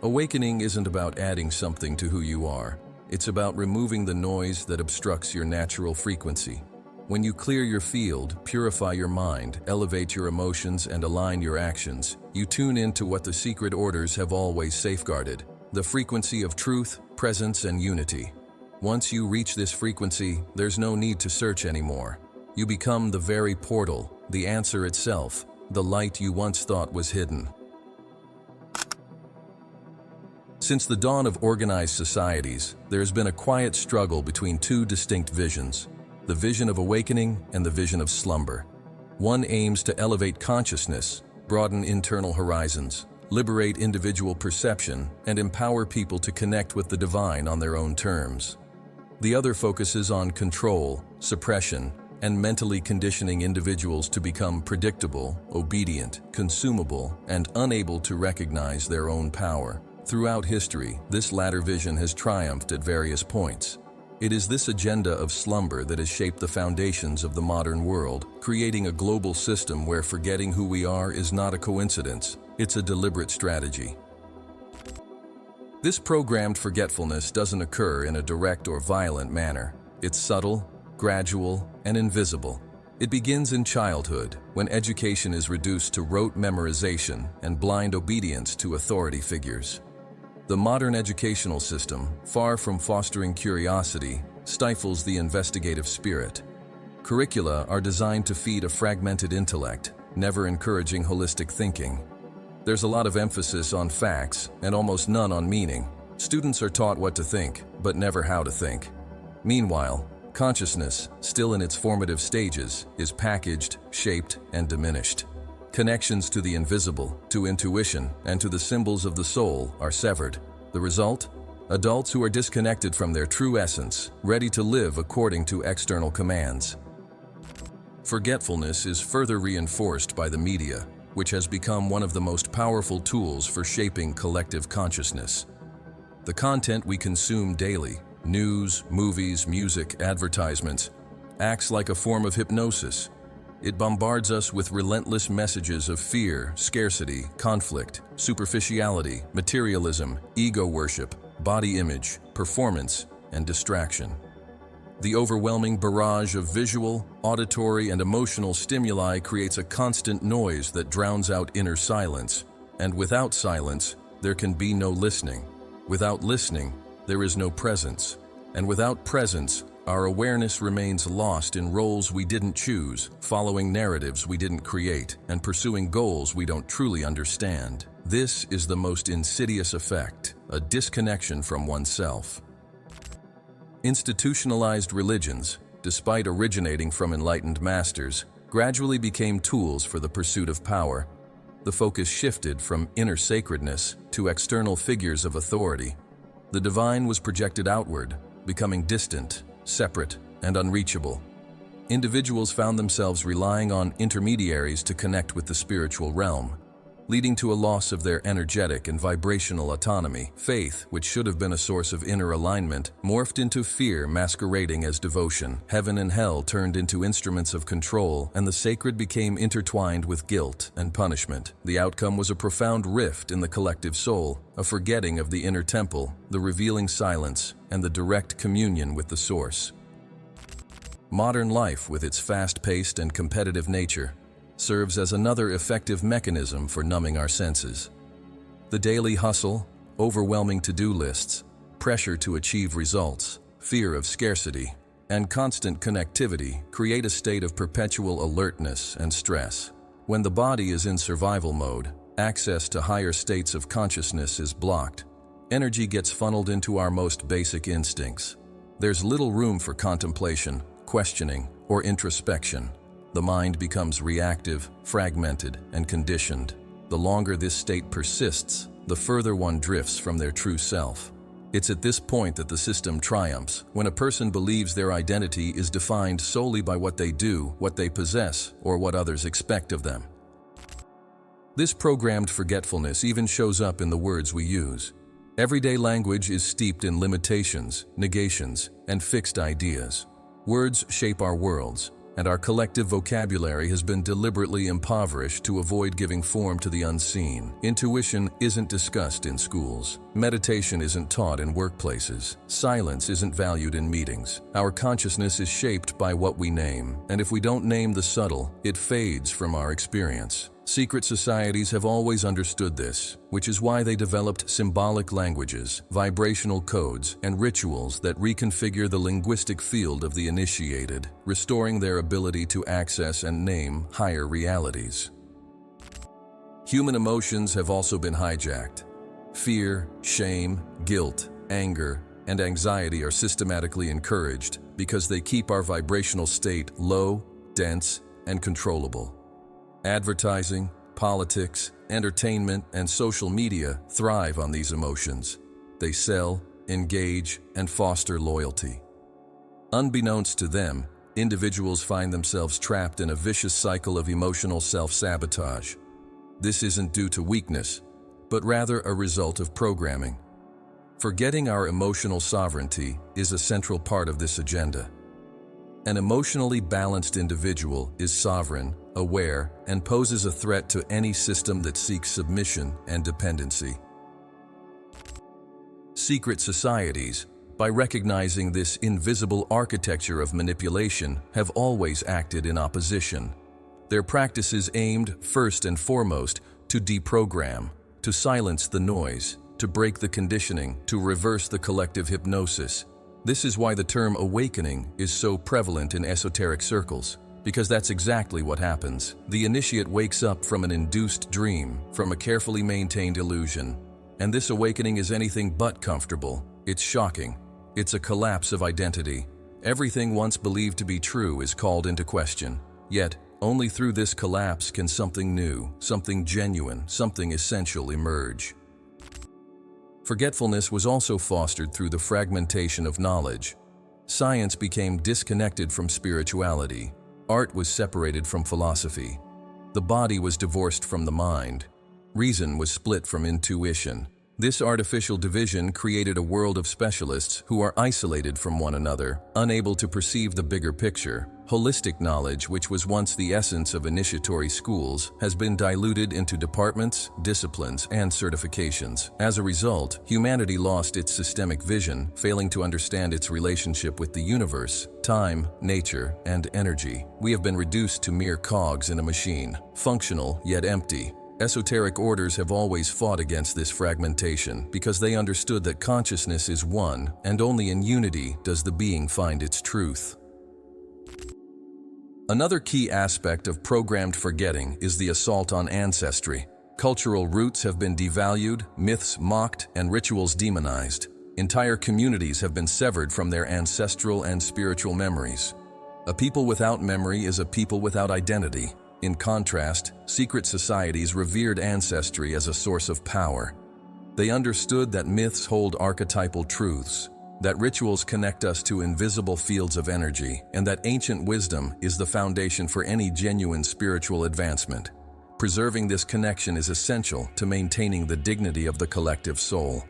Awakening isn't about adding something to who you are. It's about removing the noise that obstructs your natural frequency. When you clear your field, purify your mind, elevate your emotions, and align your actions, you tune into what the secret orders have always safeguarded: the frequency of truth, presence, and unity. Once you reach this frequency, there's no need to search anymore. You become the very portal, the answer itself, the light you once thought was hidden. Since the dawn of organized societies, there has been a quiet struggle between two distinct visions: the vision of awakening and the vision of slumber. One aims to elevate consciousness, broaden internal horizons, liberate individual perception, and empower people to connect with the divine on their own terms. The other focuses on control, suppression, and mentally conditioning individuals to become predictable, obedient, consumable, and unable to recognize their own power. Throughout history, this latter vision has triumphed at various points. It is this agenda of slumber that has shaped the foundations of the modern world, creating a global system where forgetting who we are is not a coincidence, it's a deliberate strategy. This programmed forgetfulness doesn't occur in a direct or violent manner. It's subtle, gradual, and invisible. It begins in childhood, when education is reduced to rote memorization and blind obedience to authority figures. The modern educational system, far from fostering curiosity, stifles the investigative spirit. Curricula are designed to feed a fragmented intellect, never encouraging holistic thinking. There's a lot of emphasis on facts and almost none on meaning. Students are taught what to think, but never how to think. Meanwhile, consciousness, still in its formative stages, is packaged, shaped, and diminished. Connections to the invisible, to intuition, and to the symbols of the soul are severed. The result? Adults who are disconnected from their true essence, ready to live according to external commands. Forgetfulness is further reinforced by the media, which has become one of the most powerful tools for shaping collective consciousness. The content we consume daily, news, movies, music, advertisements, acts like a form of hypnosis. It bombards us with relentless messages of fear, scarcity, conflict, superficiality, materialism, ego worship, body image, performance, and distraction. The overwhelming barrage of visual, auditory, and emotional stimuli creates a constant noise that drowns out inner silence. And without silence, there can be no listening. Without listening, there is no presence. And without presence, our awareness remains lost in roles we didn't choose, following narratives we didn't create, and pursuing goals we don't truly understand. This is the most insidious effect, a disconnection from oneself. Institutionalized religions, despite originating from enlightened masters, gradually became tools for the pursuit of power. The focus shifted from inner sacredness to external figures of authority. The divine was projected outward, becoming distant, separate, and unreachable. Individuals found themselves relying on intermediaries to connect with the spiritual realm, leading to a loss of their energetic and vibrational autonomy. Faith, which should have been a source of inner alignment, morphed into fear masquerading as devotion. Heaven and hell turned into instruments of control, and the sacred became intertwined with guilt and punishment. The outcome was a profound rift in the collective soul, a forgetting of the inner temple, the revealing silence, and the direct communion with the source. Modern life, with its fast-paced and competitive nature, serves as another effective mechanism for numbing our senses. The daily hustle, overwhelming to-do lists, pressure to achieve results, fear of scarcity, and constant connectivity create a state of perpetual alertness and stress. When the body is in survival mode, access to higher states of consciousness is blocked. Energy gets funneled into our most basic instincts. There's little room for contemplation, questioning, or introspection. The mind becomes reactive, fragmented, and conditioned. The longer this state persists, the further one drifts from their true self. It's at this point that the system triumphs, when a person believes their identity is defined solely by what they do, what they possess, or what others expect of them. This programmed forgetfulness even shows up in the words we use. Everyday language is steeped in limitations, negations, and fixed ideas. Words shape our worlds, and our collective vocabulary has been deliberately impoverished to avoid giving form to the unseen. Intuition isn't discussed in schools. Meditation isn't taught in workplaces. Silence isn't valued in meetings. Our consciousness is shaped by what we name, and if we don't name the subtle, it fades from our experience. Secret societies have always understood this, which is why they developed symbolic languages, vibrational codes, and rituals that reconfigure the linguistic field of the initiated, restoring their ability to access and name higher realities. Human emotions have also been hijacked. Fear, shame, guilt, anger, and anxiety are systematically encouraged because they keep our vibrational state low, dense, and controllable. Advertising, politics, entertainment, and social media thrive on these emotions. They sell, engage, and foster loyalty. Unbeknownst to them, individuals find themselves trapped in a vicious cycle of emotional self-sabotage. This isn't due to weakness, but rather a result of programming. Forgetting our emotional sovereignty is a central part of this agenda. An emotionally balanced individual is sovereign, aware, and poses a threat to any system that seeks submission and dependency. Secret societies, by recognizing this invisible architecture of manipulation, have always acted in opposition. Their practices aimed, first and foremost, to deprogram, to silence the noise, to break the conditioning, to reverse the collective hypnosis. This is why the term awakening is so prevalent in esoteric circles, because that's exactly what happens. The initiate wakes up from an induced dream, from a carefully maintained illusion. And this awakening is anything but comfortable. It's shocking. It's a collapse of identity. Everything once believed to be true is called into question. Yet, only through this collapse can something new, something genuine, something essential emerge. Forgetfulness was also fostered through the fragmentation of knowledge. Science became disconnected from spirituality. Art was separated from philosophy. The body was divorced from the mind. Reason was split from intuition. This artificial division created a world of specialists who are isolated from one another, unable to perceive the bigger picture. Holistic knowledge, which was once the essence of initiatory schools, has been diluted into departments, disciplines, and certifications. As a result, humanity lost its systemic vision, failing to understand its relationship with the universe, time, nature, and energy. We have been reduced to mere cogs in a machine, functional yet empty. Esoteric orders have always fought against this fragmentation because they understood that consciousness is one, and only in unity does the being find its truth. Another key aspect of programmed forgetting is the assault on ancestry. Cultural roots have been devalued, myths mocked, and rituals demonized. Entire communities have been severed from their ancestral and spiritual memories. A people without memory is a people without identity. In contrast, secret societies revered ancestry as a source of power. They understood that myths hold archetypal truths, that rituals connect us to invisible fields of energy, and that ancient wisdom is the foundation for any genuine spiritual advancement. Preserving this connection is essential to maintaining the dignity of the collective soul.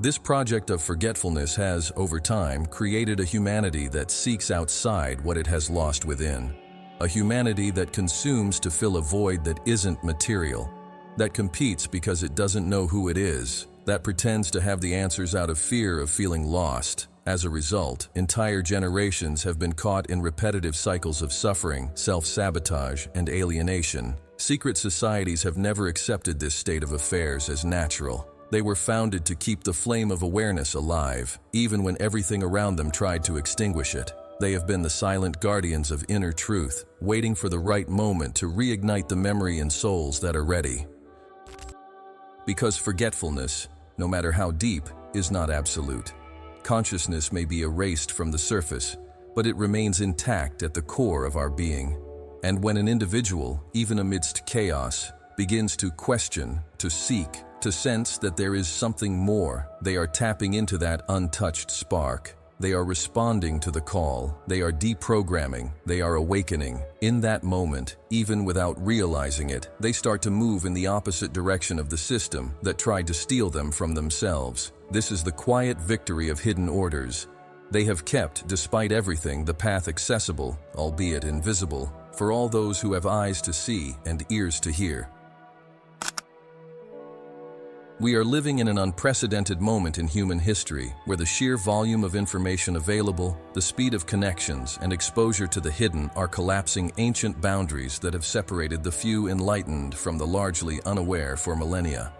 This project of forgetfulness has, over time, created a humanity that seeks outside what it has lost within. A humanity that consumes to fill a void that isn't material, that competes because it doesn't know who it is, that pretends to have the answers out of fear of feeling lost. As a result, entire generations have been caught in repetitive cycles of suffering, self-sabotage, and alienation. Secret societies have never accepted this state of affairs as natural. They were founded to keep the flame of awareness alive, even when everything around them tried to extinguish it. They have been the silent guardians of inner truth, waiting for the right moment to reignite the memory in souls that are ready. Because forgetfulness, no matter how deep, is not absolute. Consciousness may be erased from the surface, but it remains intact at the core of our being. And when an individual, even amidst chaos, begins to question, to seek, to sense that there is something more, they are tapping into that untouched spark. They are responding to the call, they are deprogramming, they are awakening. In that moment, even without realizing it, they start to move in the opposite direction of the system that tried to steal them from themselves. This is the quiet victory of hidden orders. They have kept, despite everything, the path accessible, albeit invisible, for all those who have eyes to see and ears to hear. We are living in an unprecedented moment in human history where the sheer volume of information available, the speed of connections, and exposure to the hidden are collapsing ancient boundaries that have separated the few enlightened from the largely unaware for millennia.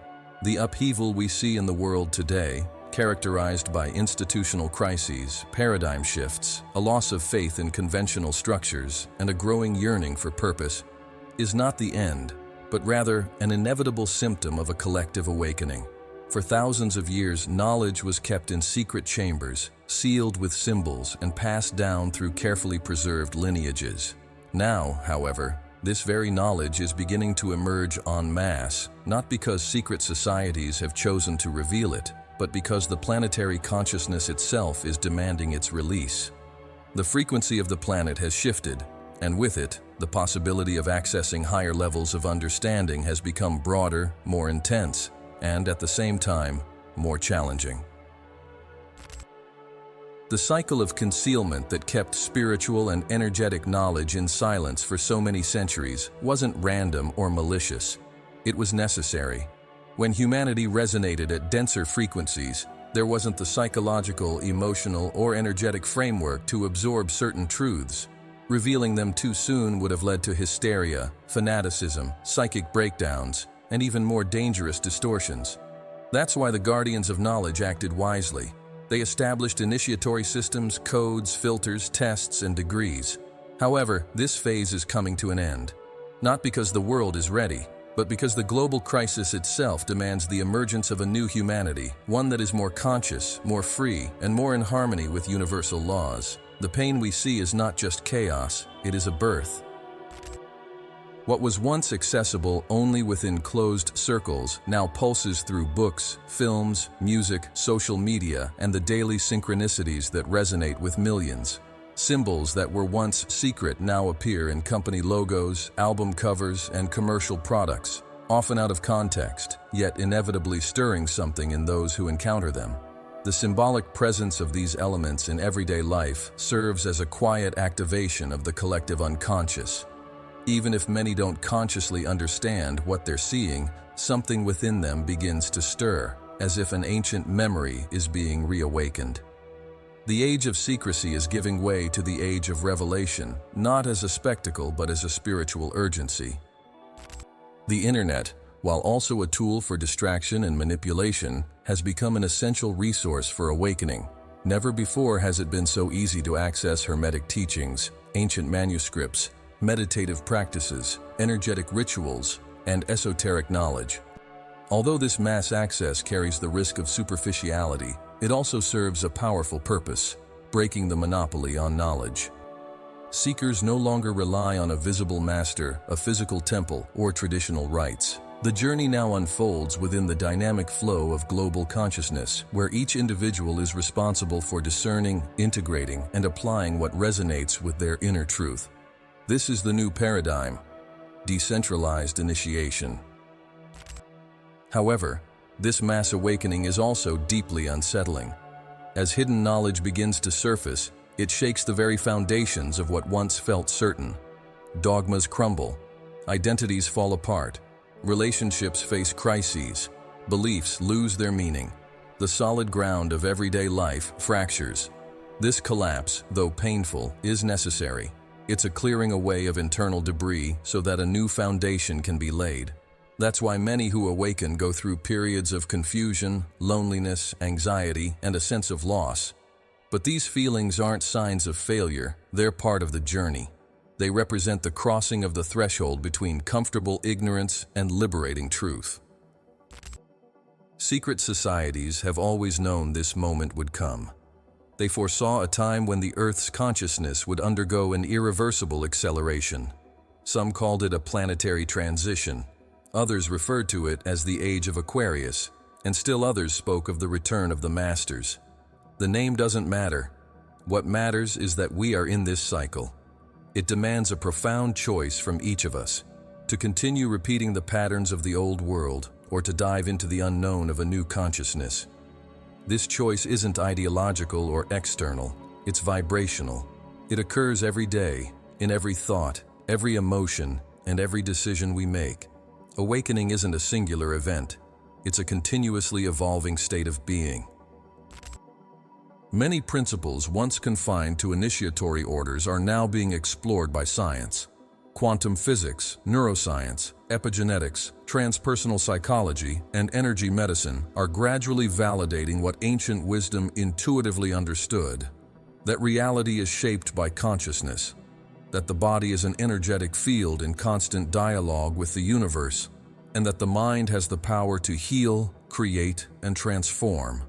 The upheaval we see in the world today, characterized by institutional crises, paradigm shifts, a loss of faith in conventional structures, and a growing yearning for purpose, is not the end, but rather an inevitable symptom of a collective awakening. For thousands of years, knowledge was kept in secret chambers, sealed with symbols, and passed down through carefully preserved lineages. Now, however, this very knowledge is beginning to emerge en masse, not because secret societies have chosen to reveal it, but because the planetary consciousness itself is demanding its release. The frequency of the planet has shifted, and with it, the possibility of accessing higher levels of understanding has become broader, more intense, and at the same time, more challenging. The cycle of concealment that kept spiritual and energetic knowledge in silence for so many centuries wasn't random or malicious. It was necessary. When humanity resonated at denser frequencies, There wasn't the psychological, emotional, or energetic framework to absorb certain truths. Revealing them too soon would have led to hysteria, fanaticism, psychic breakdowns, and even more dangerous distortions. That's why the guardians of knowledge acted wisely. They established initiatory systems, codes, filters, tests, and degrees. However, this phase is coming to an end. Not because the world is ready, but because the global crisis itself demands the emergence of a new humanity, one that is more conscious, more free, and more in harmony with universal laws. The pain we see is not just chaos, it is a birth. What was once accessible only within closed circles now pulses through books, films, music, social media, and the daily synchronicities that resonate with millions. Symbols that were once secret now appear in company logos, album covers, and commercial products, often out of context, yet inevitably stirring something in those who encounter them. The symbolic presence of these elements in everyday life serves as a quiet activation of the collective unconscious. Even if many don't consciously understand what they're seeing, something within them begins to stir, as if an ancient memory is being reawakened. The age of secrecy is giving way to the age of revelation, not as a spectacle but as a spiritual urgency. The internet, while also a tool for distraction and manipulation, has become an essential resource for awakening. Never before has it been so easy to access Hermetic teachings, ancient manuscripts, meditative practices, energetic rituals, and esoteric knowledge. Although this mass access carries the risk of superficiality, it also serves a powerful purpose, breaking the monopoly on knowledge. Seekers no longer rely on a visible master, a physical temple, or traditional rites. The journey now unfolds within the dynamic flow of global consciousness, where each individual is responsible for discerning, integrating, and applying what resonates with their inner truth. This is the new paradigm: decentralized initiation. However, this mass awakening is also deeply unsettling. As hidden knowledge begins to surface, it shakes the very foundations of what once felt certain. Dogmas crumble, identities fall apart, relationships face crises, beliefs lose their meaning. The solid ground of everyday life fractures. This collapse, though painful, is necessary. It's a clearing away of internal debris so that a new foundation can be laid. That's why many who awaken go through periods of confusion, loneliness, anxiety, and a sense of loss. But these feelings aren't signs of failure, they're part of the journey. They represent the crossing of the threshold between comfortable ignorance and liberating truth. Secret societies have always known this moment would come. They foresaw a time when the Earth's consciousness would undergo an irreversible acceleration. Some called it a planetary transition. Others referred to it as the Age of Aquarius, and still others spoke of the return of the Masters. The name doesn't matter. What matters is that we are in this cycle. It demands a profound choice from each of us, to continue repeating the patterns of the old world or to dive into the unknown of a new consciousness. This choice isn't ideological or external, it's vibrational. It occurs every day, in every thought, every emotion, and every decision we make. Awakening isn't a singular event, it's a continuously evolving state of being. Many principles once confined to initiatory orders are now being explored by science. Quantum physics, neuroscience, epigenetics, transpersonal psychology, and energy medicine are gradually validating what ancient wisdom intuitively understood: that reality is shaped by consciousness, that the body is an energetic field in constant dialogue with the universe, and that the mind has the power to heal, create, and transform.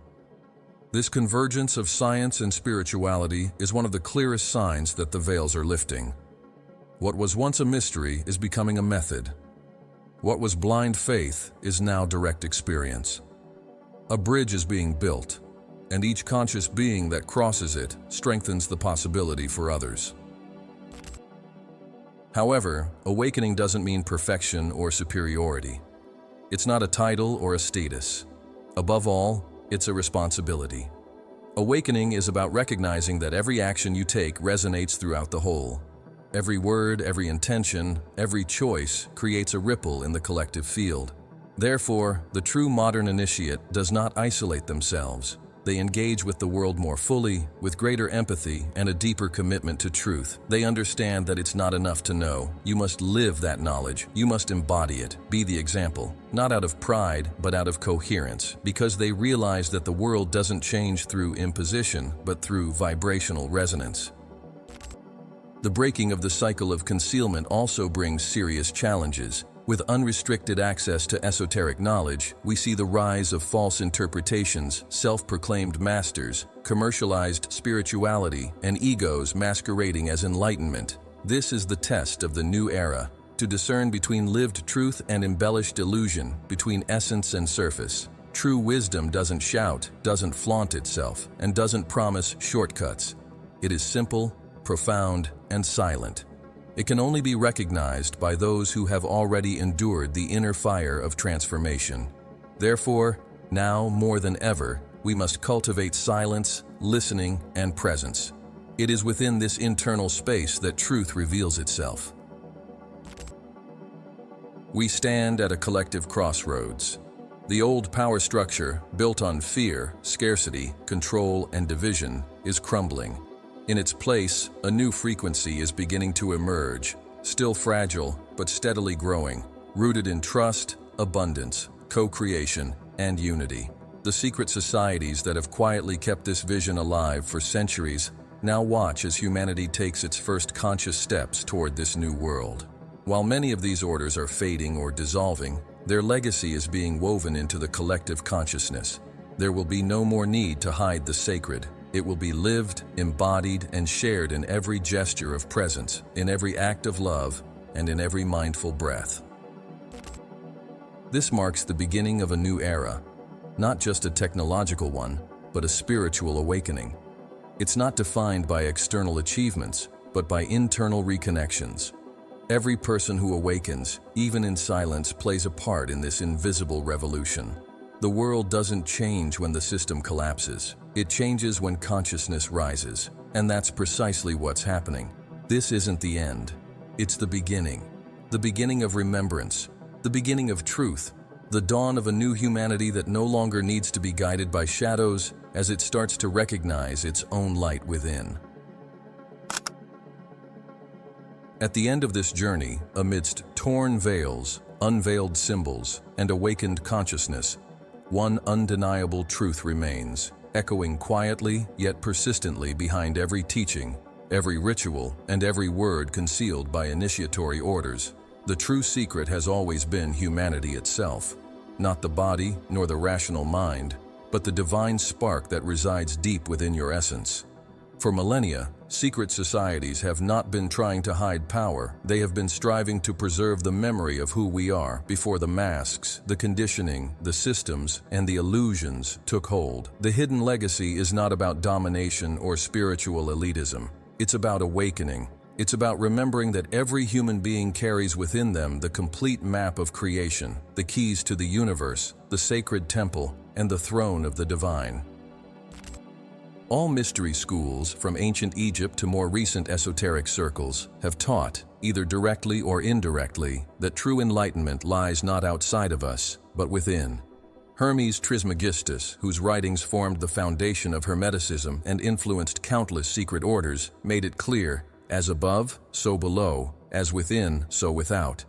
This convergence of science and spirituality is one of the clearest signs that the veils are lifting. What was once a mystery is becoming a method. What was blind faith is now direct experience. A bridge is being built, and each conscious being that crosses it strengthens the possibility for others. However, awakening doesn't mean perfection or superiority. It's not a title or a status. Above all, it's a responsibility. Awakening is about recognizing that every action you take resonates throughout the whole. Every word, every intention, every choice creates a ripple in the collective field. Therefore, the true modern initiate does not isolate themselves. They engage with the world more fully, with greater empathy and a deeper commitment to truth. They understand that it's not enough to know. You must live that knowledge. You must embody it. Be the example, not out of pride, but out of coherence, because they realize that the world doesn't change through imposition, but through vibrational resonance. The breaking of the cycle of concealment also brings serious challenges. With unrestricted access to esoteric knowledge, we see the rise of false interpretations, self-proclaimed masters, commercialized spirituality, and egos masquerading as enlightenment. This is the test of the new era, to discern between lived truth and embellished illusion, between essence and surface. True wisdom doesn't shout, doesn't flaunt itself, and doesn't promise shortcuts. It is simple, profound, and silent. It can only be recognized by those who have already endured the inner fire of transformation. Therefore, now more than ever, we must cultivate silence, listening, and presence. It is within this internal space that truth reveals itself. We stand at a collective crossroads. The old power structure, built on fear, scarcity, control, and division, is crumbling. In its place, a new frequency is beginning to emerge, still fragile, but steadily growing, rooted in trust, abundance, co-creation, and unity. The secret societies that have quietly kept this vision alive for centuries now watch as humanity takes its first conscious steps toward this new world. While many of these orders are fading or dissolving, their legacy is being woven into the collective consciousness. There will be no more need to hide the sacred. It will be lived, embodied, and shared in every gesture of presence, in every act of love, and in every mindful breath. This marks the beginning of a new era, not just a technological one, but a spiritual awakening. It's not defined by external achievements, but by internal reconnections. Every person who awakens, even in silence, plays a part in this invisible revolution. The world doesn't change when the system collapses. It changes when consciousness rises. And that's precisely what's happening. This isn't the end. It's the beginning. The beginning of remembrance. The beginning of truth. The dawn of a new humanity that no longer needs to be guided by shadows as it starts to recognize its own light within. At the end of this journey, amidst torn veils, unveiled symbols, and awakened consciousness, one undeniable truth remains, echoing quietly yet persistently behind every teaching, every ritual, and every word concealed by initiatory orders. The true secret has always been humanity itself, not the body nor the rational mind, but the divine spark that resides deep within your essence. For millennia, secret societies have not been trying to hide power. They have been striving to preserve the memory of who we are before the masks, the conditioning, the systems, and the illusions took hold. The hidden legacy is not about domination or spiritual elitism. It's about awakening. It's about remembering that every human being carries within them the complete map of creation, the keys to the universe, the sacred temple, and the throne of the divine. All mystery schools, from ancient Egypt to more recent esoteric circles, have taught, either directly or indirectly, that true enlightenment lies not outside of us, but within. Hermes Trismegistus, whose writings formed the foundation of Hermeticism and influenced countless secret orders, made it clear, as above, so below, as within, so without.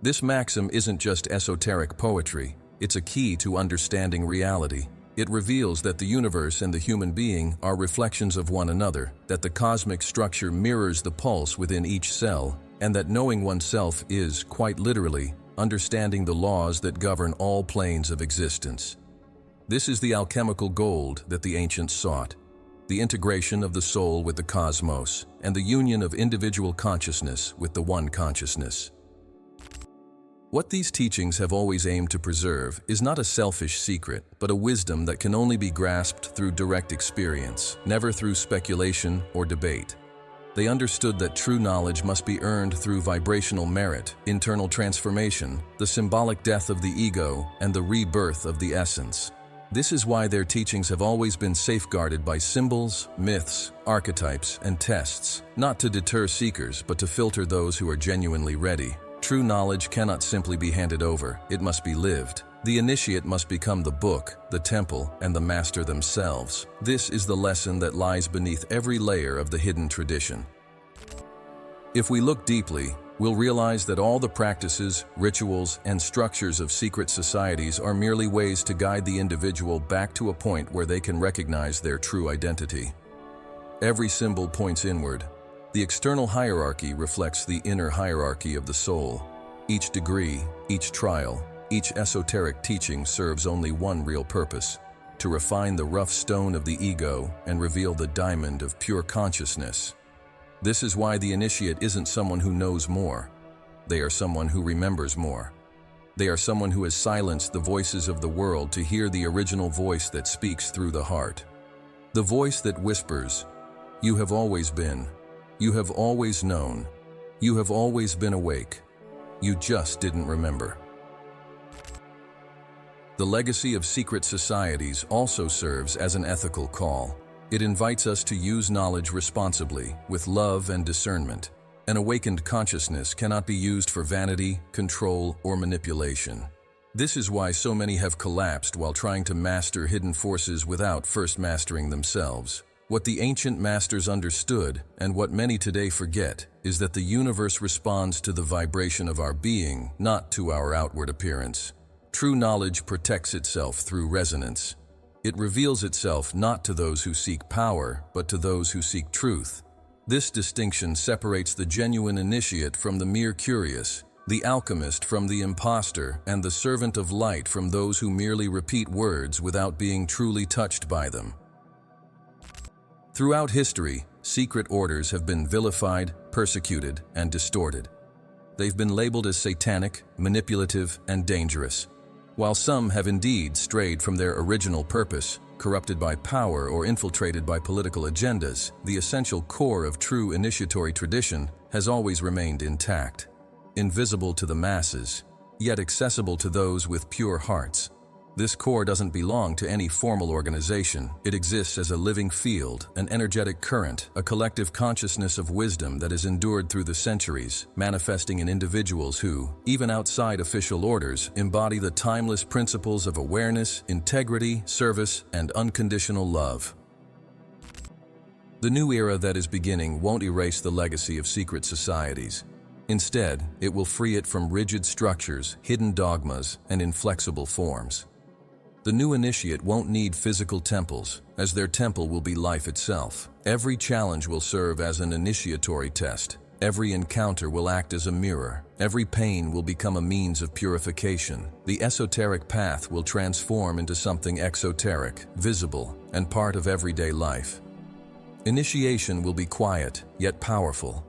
This maxim isn't just esoteric poetry, it's a key to understanding reality. It reveals that the universe and the human being are reflections of one another, that the cosmic structure mirrors the pulse within each cell, and that knowing oneself is, quite literally, understanding the laws that govern all planes of existence. This is the alchemical gold that the ancients sought, the integration of the soul with the cosmos, and the union of individual consciousness with the one consciousness. What these teachings have always aimed to preserve is not a selfish secret, but a wisdom that can only be grasped through direct experience, never through speculation or debate. They understood that true knowledge must be earned through vibrational merit, internal transformation, the symbolic death of the ego, and the rebirth of the essence. This is why their teachings have always been safeguarded by symbols, myths, archetypes, and tests, not to deter seekers, but to filter those who are genuinely ready. True knowledge cannot simply be handed over, it must be lived. The initiate must become the book, the temple, and the master themselves. This is the lesson that lies beneath every layer of the hidden tradition. If we look deeply, we'll realize that all the practices, rituals, and structures of secret societies are merely ways to guide the individual back to a point where they can recognize their true identity. Every symbol points inward. The external hierarchy reflects the inner hierarchy of the soul. Each degree, each trial, each esoteric teaching serves only one real purpose: to refine the rough stone of the ego and reveal the diamond of pure consciousness. This is why the initiate isn't someone who knows more. They are someone who remembers more. They are someone who has silenced the voices of the world to hear the original voice that speaks through the heart. The voice that whispers, "You have always been. You have always known. You have always been awake. You just didn't remember." The legacy of secret societies also serves as an ethical call. It invites us to use knowledge responsibly, with love and discernment. An awakened consciousness cannot be used for vanity, control, or manipulation. This is why so many have collapsed while trying to master hidden forces without first mastering themselves. What the ancient masters understood, and what many today forget, is that the universe responds to the vibration of our being, not to our outward appearance. True knowledge protects itself through resonance. It reveals itself not to those who seek power, but to those who seek truth. This distinction separates the genuine initiate from the mere curious, the alchemist from the impostor, and the servant of light from those who merely repeat words without being truly touched by them. Throughout history, secret orders have been vilified, persecuted, and distorted. They've been labeled as satanic, manipulative, and dangerous. While some have indeed strayed from their original purpose, corrupted by power or infiltrated by political agendas, the essential core of true initiatory tradition has always remained intact. Invisible to the masses, yet accessible to those with pure hearts. This core doesn't belong to any formal organization. It exists as a living field, an energetic current, a collective consciousness of wisdom that has endured through the centuries, manifesting in individuals who, even outside official orders, embody the timeless principles of awareness, integrity, service, and unconditional love. The new era that is beginning won't erase the legacy of secret societies. Instead, it will free it from rigid structures, hidden dogmas, and inflexible forms. The new initiate won't need physical temples, as their temple will be life itself. Every challenge will serve as an initiatory test. Every encounter will act as a mirror. Every pain will become a means of purification. The esoteric path will transform into something exoteric, visible, and part of everyday life. Initiation will be quiet, yet powerful.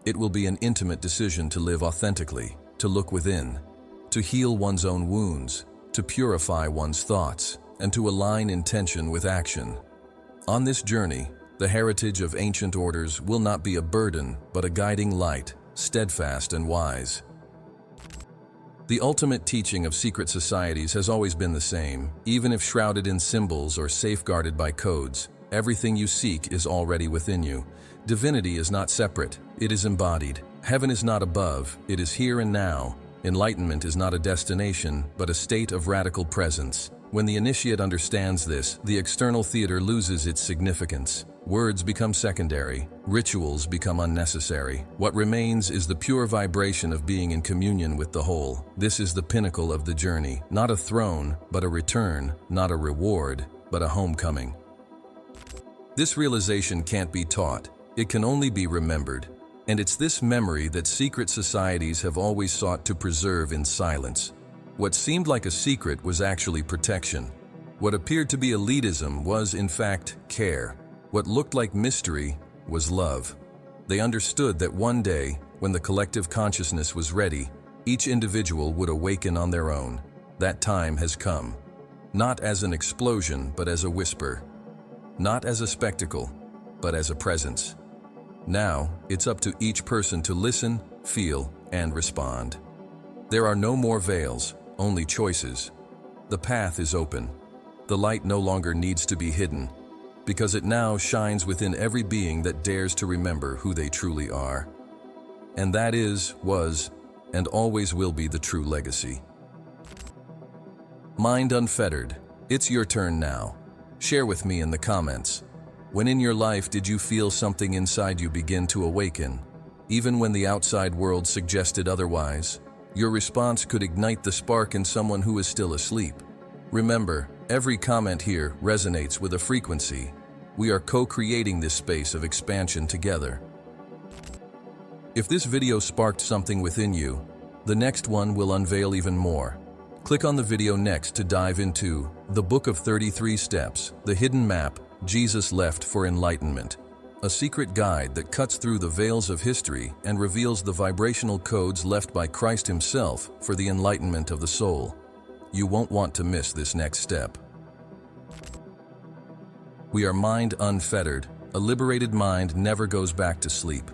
It will be an intimate decision to live authentically, to look within, to heal one's own wounds, to purify one's thoughts, and to align intention with action. On this journey, the heritage of ancient orders will not be a burden, but a guiding light, steadfast and wise. The ultimate teaching of secret societies has always been the same. Even if shrouded in symbols or safeguarded by codes, everything you seek is already within you. Divinity is not separate, it is embodied. Heaven is not above, it is here and now. Enlightenment is not a destination, but a state of radical presence. When the initiate understands this, the external theater loses its significance. Words become secondary, rituals become unnecessary. What remains is the pure vibration of being in communion with the whole. This is the pinnacle of the journey, not a throne, but a return, not a reward, but a homecoming. This realization can't be taught, it can only be remembered. And it's this memory that secret societies have always sought to preserve in silence. What seemed like a secret was actually protection. What appeared to be elitism was, in fact, care. What looked like mystery was love. They understood that one day, when the collective consciousness was ready, each individual would awaken on their own. That time has come. Not as an explosion, but as a whisper. Not as a spectacle, but as a presence. Now, it's up to each person to listen, feel, and respond. There are no more veils, only choices. The path is open. The light no longer needs to be hidden, because it now shines within every being that dares to remember who they truly are. And that is, was, and always will be the true legacy. Mind Unfettered. It's your turn now. Share with me in the comments. When in your life did you feel something inside you begin to awaken? Even when the outside world suggested otherwise, your response could ignite the spark in someone who is still asleep. Remember, every comment here resonates with a frequency. We are co-creating this space of expansion together. If this video sparked something within you, the next one will unveil even more. Click on the video next to dive into The Book of 33 Steps, the hidden map Jesus left for enlightenment. A secret guide that cuts through the veils of history and reveals the vibrational codes left by Christ himself for the enlightenment of the soul. You won't want to miss this next step. We are Mind Unfettered. A liberated mind never goes back to sleep.